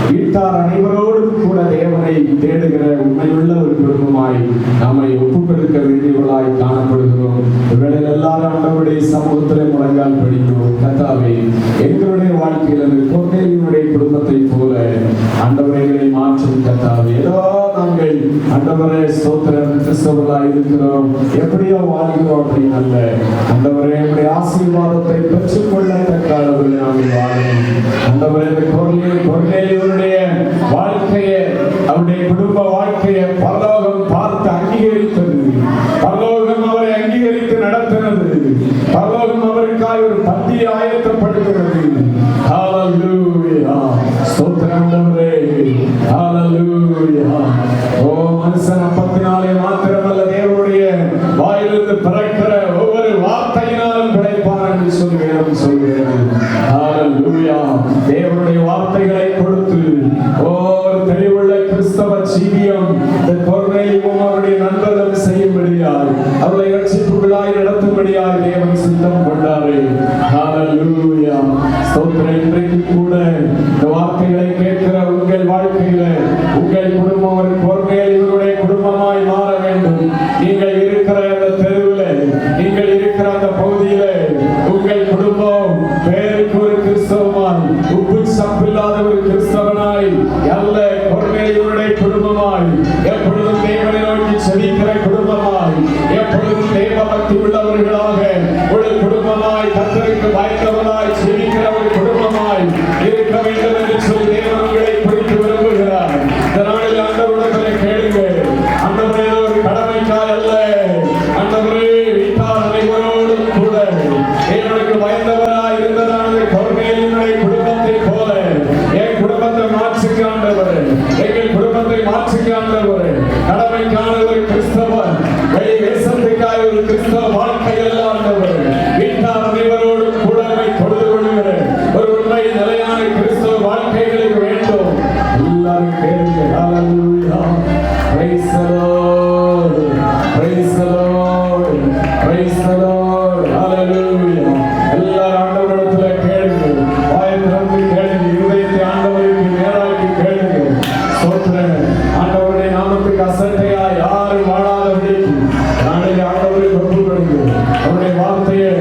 வீட்டார் அனைவரோடும் கூட தேவனை தேடுகிற உண்மையுள்ள ஒரு குடும்பமாய் நம்மை ஒப்புக் கொடுக்க வேண்டியவர்களாய் காணப்படுகிறோம். இவர்கள் எல்லாரும் ஆண்டவருடைய சமூகத்திலே முழங்கால் படிக்கிறோம். கர்த்தாவே, எங்களுடைய வாழ்க்கையில் அந்த கொர்நேலியுடைய குடும்பத்தை போல ஆண்டவரைகளை மாற்றும் கர்த்தாவே. ஏதோ நாங்கள் ஆண்டவரே ஸ்தோத்திரம் கிறிஸ்தவர்களாய் இருக்கிறோம், எப்படியோ வாழ்கிறோம் அப்படின்னு அல்ல. ஆண்டவரே நம்முடைய ஆசீர்வாதத்தை பெற்றுக்கொள்ளத்தக்க அளவில் நாங்கள் வாழணும். ஆண்டவரே இந்த கொர்நேலியுடைய வாழ்க்கையை, அவருடைய குடும்ப வாழ்க்கையை பரலோகம் பார்த்து அங்கீகரித்தது. பரலோகம் அவரை அங்கீகரித்து நடத்தினது. பரலோகம் அவருக்காக ஒரு பந்தியை ஆயத்தப்படுகிறது. ஹல்லேலூயா. ஸ்தோத்திரம் ஆண்டவரே. ஹல்லேலூயா. ஓ மனுஷன் அப்பத்தினாலே மாத்திரமல்ல தேவனுடைய வாயிலிருந்து பிறக்கிற ஒவ்வொரு வார்த்தையினாலும் பிழைப்பான் என்று சொல்லி வேதம் சொல்கிறது. ஹல்லேலூயா. தேவனுடைய வார்த்தைகளை கொடுத்து ஒரு தெளிவுள்ள கிறிஸ்தவ ஜீவியம் இந்த கொர்நேலியும் அவருடைய நண்பர்களும் செய்யும்படியாய் அவர்களை ரட்சிப்புகளாய் நடத்தும்படியாய் தேவன் சித்தம் கொண்டாரு. ஸ்தோத்திரம். இன்றைக்கு கூட இந்த வார்த்தைகளை கேட்கிற உங்கள் வாழ்க்கையில உங்கள் குடும்பம் ஒரு பொறுமையில் இவருடைய குடும்பமாய் மாற வேண்டும். நீங்கள் இருக்கிற அந்த தெருவில், நீங்கள் இருக்கிற அந்த பகுதியில உங்கள் குடும்பம் பேருக்கு ஒரு கிறிஸ்தவமாய், உப்பு சப்பில்லாத ஒரு கிறிஸ்தவனாய் அல்ல, பொறுமையில் இவருடைய குடும்பமாய், எப்பொழுதும் தேவனை நோக்கி செபிக்கிற குடும்பமாய், எப்பொழுதும் தேவ பக்தி உள்ளவர்களாக ஒரு குடும்பமாய், கர்த்தருக்கு பயந்தவனாய் செபிக்கிற ஒரு குடும்பமாய் இருக்க வேண்டும் என்று சொல்லி தேவன் உங்களை குறித்து விரும்புகிறார். இந்த நாளில் ஆண்டவரிடத்திலே கேளுங்க. ஆண்டவரே, ஒரு கடமைக்காய் அல்ல, ஆண்டவரே வீட்டார் அனைவரோடும் கூட தேவனுக்கு பயந்தவராய் இருந்ததான கர்மேலினுடைய குடும்பத்தை போல என் குடும்பத்தை மாற்றுங்க ஆண்டவரே, எங்கள் குடும்பத்தை மாற்றுங்க ஆண்டவரே. கடமைக்கான ஒரு கிறிஸ்தவன், வெளி வேஷத்துக்காய் ஒரு கிறிஸ்தவ வாழ்க்கை அல்ல ஆண்டவரே. வீட்டார் அனைவரோடும் கூட தொழுது கொள்கிற ஒரு உண்மை நிலையான கிறிஸ்தவ வாழ்க்கைகளுக்கு வேண்டும். எல்லாரும் கேளுங்க. Hallelujah. Praise the lord, praise the lord, praise the lord. Hallelujah. எல்லாரும் ஆண்டவரிடத்துல கேளுங்க. வாயை திறந்து கேளுங்க. இதயத்தை ஆண்டவருக்கு நேராக்கி கேளுங்க. ஸ்தோத்திரம். ஆண்டவருடைய நாமத்துக்கு அசட்டையா யாரும் வாழாதபடி நாளைக்கு ஆண்டவரை ஒப்பு கொடுங்க. அவருடைய வார்த்தையை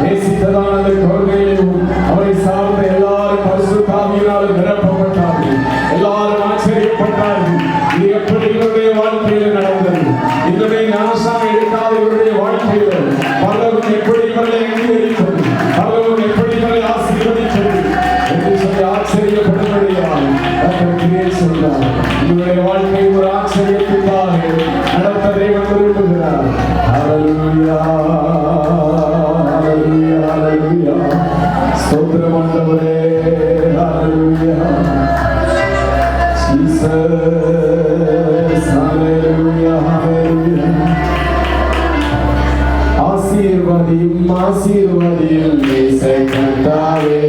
நேசித்ததான அந்த கொள்கையிலும் அவரை சார்ந்த எல்லாரும் பரிசுத்த ஆவியினால் நிரப்பப்பட்டார்கள். எல்லாரும் ஆச்சரியப்பட்டார்கள். இது எப்படி இவருடைய வாழ்க்கையில் நடந்தது? இதனுடைய ஞானசாமி எடுக்காத இவருடைய வாழ்க்கையில் பலரும் எப்படி இவர்களை அங்கீகரித்தது, பலரும் எப்படி இவரை ஆசீர்வதித்தது என்று சொல்லி ஆச்சரியப்படும்படியால் சொல்றார். இவருடைய வாழ்க்கை ஒரு ஆச்சரியத்துக்காக நடத்த தேவன் விரும்புகிறார். ஹல்லேலூயா, ஹல்லேலூயா, ஹல்லேலூயா. ஸ்தோத்திரம் ஆண்டவரே. ஹல்லேலூயா. ஜீசஸ். ஹல்லேலூயா, ஹல்லேலூயா. ஆசீர்வதியும் ஆசீர்வதியும் இயேசு கர்த்தாவே,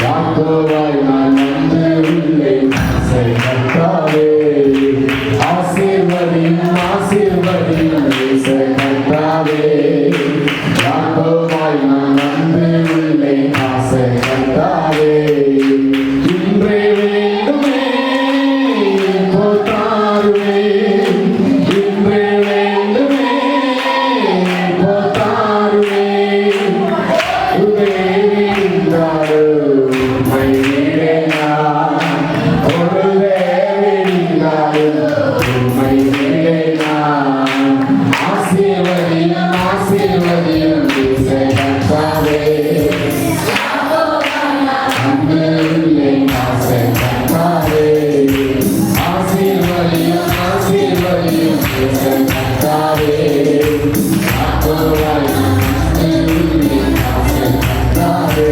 யாக்கோபாய் நான் நம்பியுள்ளேன் இயேசு கர்த்தாவே. ஆசீர்வதியும் ஆசீர்வதியும் இயேசு கர்த்தாவே, யாக்கோபாய் நான் நம்பியுள்ளேன் இயேசு கர்த்தாவே. இன்றே வேண்டுமே போத்தாருவே, இன்றே வேண்டுமே போத்தாருவே. உதேவிந்தாரு மைரேனா, ஒரு தேவிந்தாரு மைரேனா. ஆசீர்வதியும் ஆசீர்வதியும் இயேசு கர்த்தாவே, நம்பியுள்ளேன் இயேசு கர்த்தாவே. ஆசீர்வதியும் ஆசீர்வதியும் இயேசு கர்த்தாவே, யாக்கோபாய் நம்பியுள்ளேன் இயேசு கர்த்தாவே.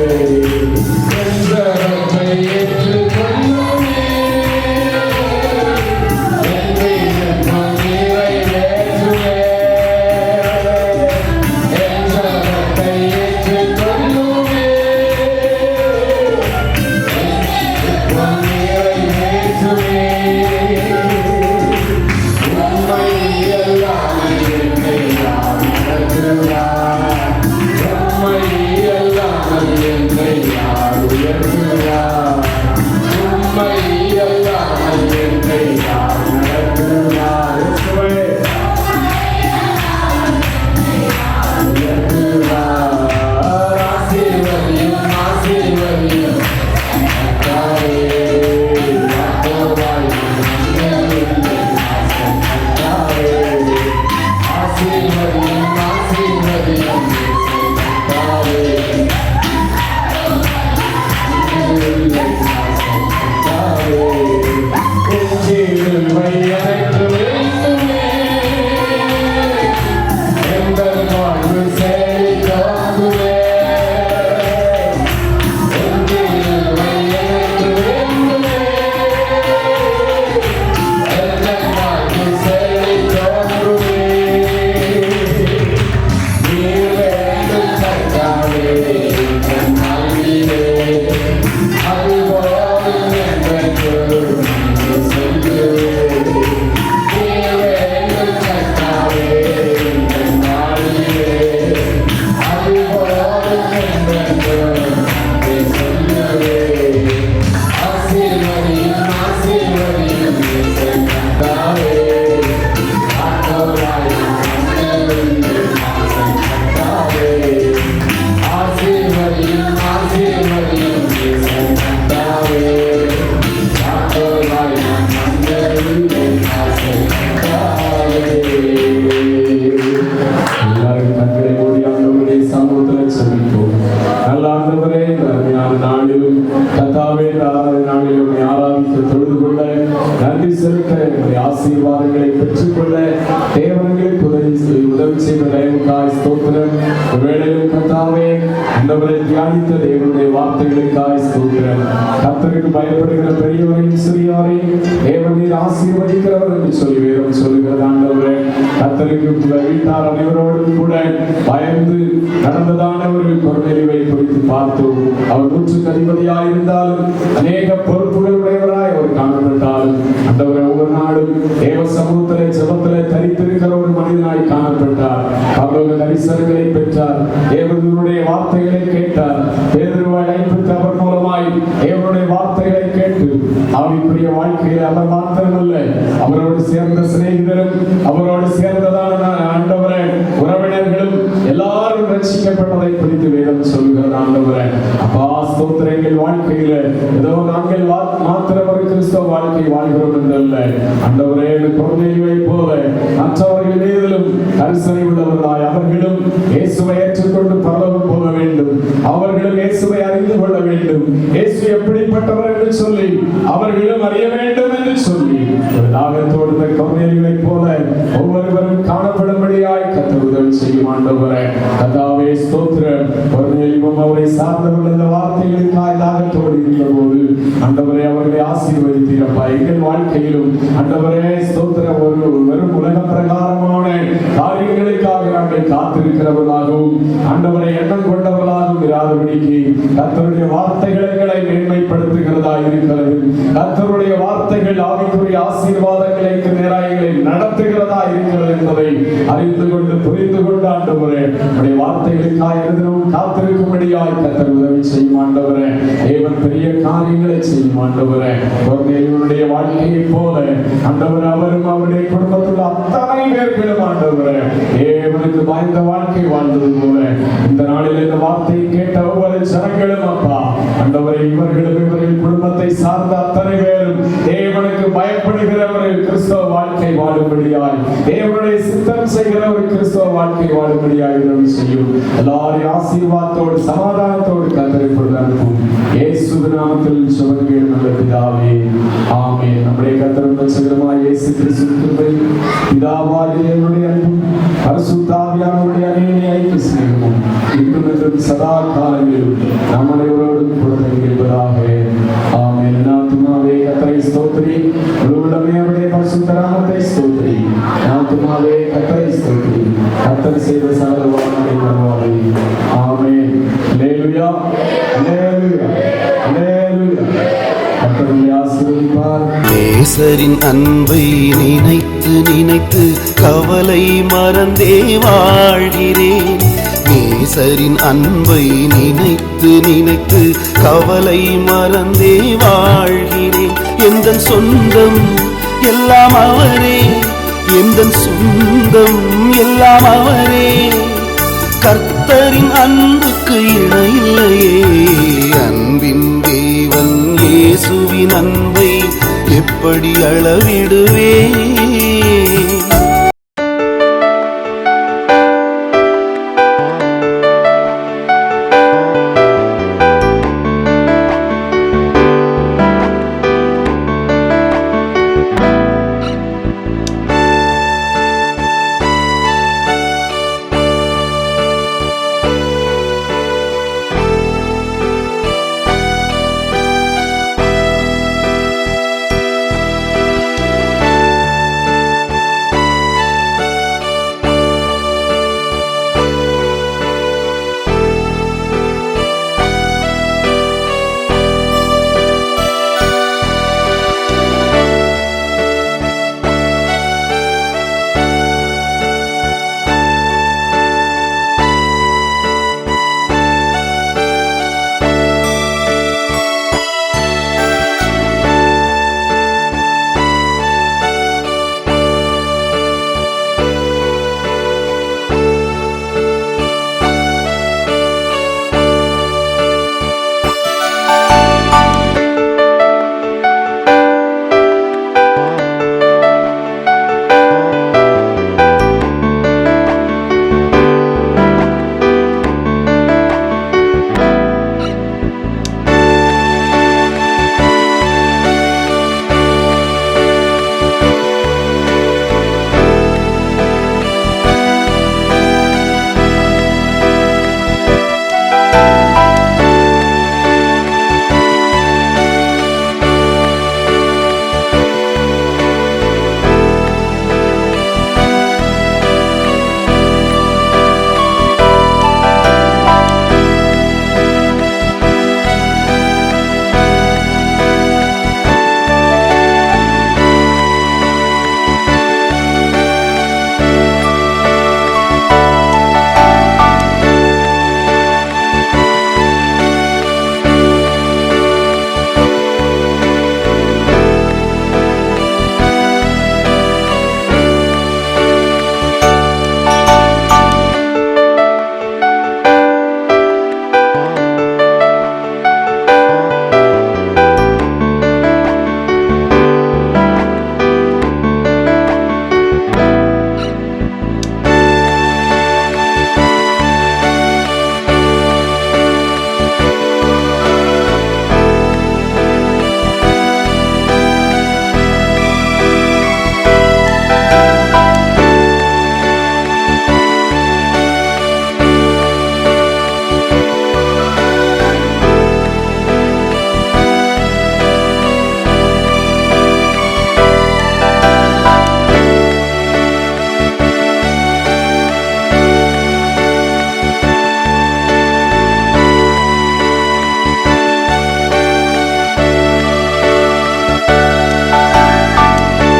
என்றவற்றை ஏற்றுக்கொள்ளுமே, என்னை நிறைவேற்றுவே. என்றவற்றை ஏற்றுக்கொள்ளுமே, நிறைவேற்றுவே. உண்மை எல்லாம் என்னை யார் நடத்துவார், உண்மை எல்லாம் என்னை யார் உயர்த்துவார், உண்மை எல்லாம் என்னை யார் நடத்துவார். உயர்த்துவார். ஆசீர்வதியும் ஆசீர்வதியும் கர்த்தாவே, யாக்கோபாய் நம்பியுள்ளேன் கர்த்தாவே. ஆசீர்வதியும் ஆசீர்வதியும் கர்த்தாவே, நம்பியுள்ளேன் கர்த்தாவே. என் ஜீவனை எனக்கு வேண்டுமே, எங்கள் வாழ்வு செழித்தோங்குவே. என் ஜீவனை எனக்கு வேண்டுமே, எங்கள் வாழ்வு செழித்தோங்குவே. நீர் வேண்டும் கர்த்தாவே, என் வாழ்விலே அதுபோல் என்றென்றும் நீர் சொல்லுவே. எல்லாரும் கண்களை மூடி ஆண்டவருடைய சமூகத்தில் செபிப்போம். நல்ல ஆண்டவரே, அருமையான நாளிலும் கர்த்தாவே நாளிலும் ஆராதித்து தொழுது கொள்ள, நன்றி செலுத்த, எங்களுடைய ஆசீர்வாதங்களை பெற்றுக்கொள்ள தேவர்களுக்கு உதவி செய்த தயவுக்காய் ஸ்தோத்திரம். ஒருவேளையும் கர்த்தாவே ஆண்டவரை தியானித்த தேவனுடைய வார்த்தைகளுக்காய் ஸ்தோத்திரம். கர்த்தருக்கு பயப்படுகிற பெரியவரையும் சிறியவரையும் தேவன் நீர் ஆசீர்வதிக்கிறவர் என்று சொல்லி வேதம் சொல்லுகிறது. ஆண்டவரே, கர்த்தருக்கு வீட்டார் அனைவரோடும் கூட பயந்து நடந்ததான ஒரு கொர்நேலியுவை குறித்து பார்த்தோம். அவர் 100க்கு அதிபதியாயிருந்தாலும் அநேக பொறுப்புகள் உடையவராய் அவர் காணப்பட்டாலும் ஆண்டவரே, ஒவ்வொரு நாளும் தேவ சமூகத்திலே ஜெபத்திலே தரித்திருக்கிற ஒரு மனிதனாய் காணப்பட்டார். பரலோக தரிசனங்களை பெற்றார். தேவனுடைய வார்த்தைகளை கேட்டார். பேதுருவை அழைத்து அவர் மூலமாய் தேவனுடைய வார்த்தைகளை கேட்டு ஆவிக்குரிய வாழ்க்கையில் அவர் மாத்திரமல்ல, அவரோடு சேர்ந்த சிநேகிதரும் அவரோடு சேர்ந்ததான ஆண்டவரே உறவினர்களும் எல்லாரும் ரட்சிக்கப்பட்டதை குறித்து வேதம் சொல்கிறது. ஆண்டவரே, அப்பா ஸ்தோத்திரம். எங்கள் வாழ்க்கையில ஏதோ நாங்கள் மாத்திரம் ஒரு கிறிஸ்தவ வாழ்க்கை வாழ்கிறோம் என்றல்ல ஆண்டவரே, கொர்நேலியுவை போல மற்றவர்கள் மீதிலும் கரிசனை உள்ளவர்களாய் அவர்களும் இயேசுவை ஏற்றுக்கொண்டு பரலோகம் போக வேண்டும். அவர்களும் இயேசுவை அறிந்து கொள்ள வேண்டும். இயேசு எப்படிப்பட்டவர் என்று சொல்லி அவர்களும் அறிய வேண்டும் என்று சொல்லி ஒரு தாகத்தோடு கொர்நேலியுவை போல ஒவ்வொருவரும் காணப்படும்படியாய் கர்த்தர் உதவி செய்யும். ஆண்டவரே, கர்த்தாவே ஸ்தோத்திரம். கொர்நேலியுவும் அவரை சார்ந்தவர்கள் இந்த வார்த்தைகளுக்காய் தாகத்தோடு இருந்தபோது ஆண்டவரே அவர்களை ஆசீர்வதித்தீரப்பா. எங்கள் வாழ்க்கையிலும் ஆண்டவரே ஸ்தோத்திரம், ஒரு வெறும் உலக பிரகாரமான காரியங்களுக்காக நாங்கள் காத்திருக்கிறவர்களாகவும் ஆண்டவரை எண்ணம் கொண்டவர்களாகவும் இராதபடிக்கு கர்த்தருடைய வார்த்தைகளை மேன்மைப்படுத்துகிறதா இருக்கிறது. கர்த்தருடைய வார்த்தைகள் ஆவிக்குரிய ஆசீர்வாதங்களுக்கு நேராயங்களை நடத்துகிறதா இருக்கிறது என்பதை அறிந்து கொண்டு புரிந்து கொண்டு ஆண்டவரே உடைய வார்த்தைகளுக்காக எதிரும் காத்திருக்கும்படியாய் கர்த்தர் உதவி செய்யும். ஆண்டவரே, தேவன் பெரிய காரியங்களை செய்யும். ஆண்டவரே, கொர்நேலியுடைய வாழ்க்கையை போல ஆண்டவர் அவரும் அவருடைய குடும்பத்தில் அத்தனை பேர்களும் ஆண்டவரே தேவனுக்கு பயந்த வாழ்க்கை வாழ்ந்தது போல இந்த நாளில் இந்த வார்த்தையை கேட்ட ஒவ்வொரு ஜனங்களும் அப்பா ஆண்டவரை இவர்களும் இவர்கள் குடும்பத்தை சார்ந்த அத்தனை பேரும் தேவனுக்கு பயப்படுகிற ஒரு கிறிஸ்தவ வாழ்க்கை வாழும்படியாய் தேவனுடைய சித்தம் செய்கிற ஒரு கிறிஸ்தவ வாழ்க்கை வாழும்படியாய் உதவி செய்யும். எல்லாரையும் ஆசீர்வாதத்தோடு சமாதானத்தோடு கர்த்தருக்குள் அனுப்பும். இயேசுவின் நாமத்தில் ஜெபங்கள் நல்ல பிதாவே, ஆமென். நம்முடைய கர்த்தரும் ரட்சகருமாய் இயேசு கிறிஸ்துவின் கிருபை, பிதாவாகிய தேவனுடைய அன்பும் பரிசுத்த ஆவியானவருடைய அந்யோன்ய ஐக்கிய சிநேகமும் இன்றும் என்றும் சதா காலங்களிலும் நம் அனைவரோடும் கூட தங்கியிருப்பதாக. ஆமென். ஆத்துமாவே கர்த்தரை ஸ்தோத்திரி, முழுவதுமே அவருடைய பரிசுத்த நாமத்தை ஸ்தோத்திரி. ஆத்துமாவே கர்த்தரை ஸ்தோத்திரி, கர்த்தர் செய்த சகல உபகாரங்களை மறவாதே. ஆமென். அல்லேலூயா, அல்லேலூயா, அல்லேலூயா. கர்த்தர் உங்களை ஆசீர்வதிப்பார். நேசரின் அன்பை நினைத்து நினைத்து கவலை மறந்தே வாழ்கிறேன். நேசரின் அன்பை நினைத்து நினைத்து கவலை மறந்தே வாழ்கிறேன். எந்தன் சொந்தம் எல்லாம் அவரே, எந்தன் சொந்தம் எல்லாம் அவரே. கர்த்தரின் அன்புக்கு இணையில்லையே. அன்பின் தேவன் இயேசுவின் அன்பை எப்படி அளவிடுவேன்?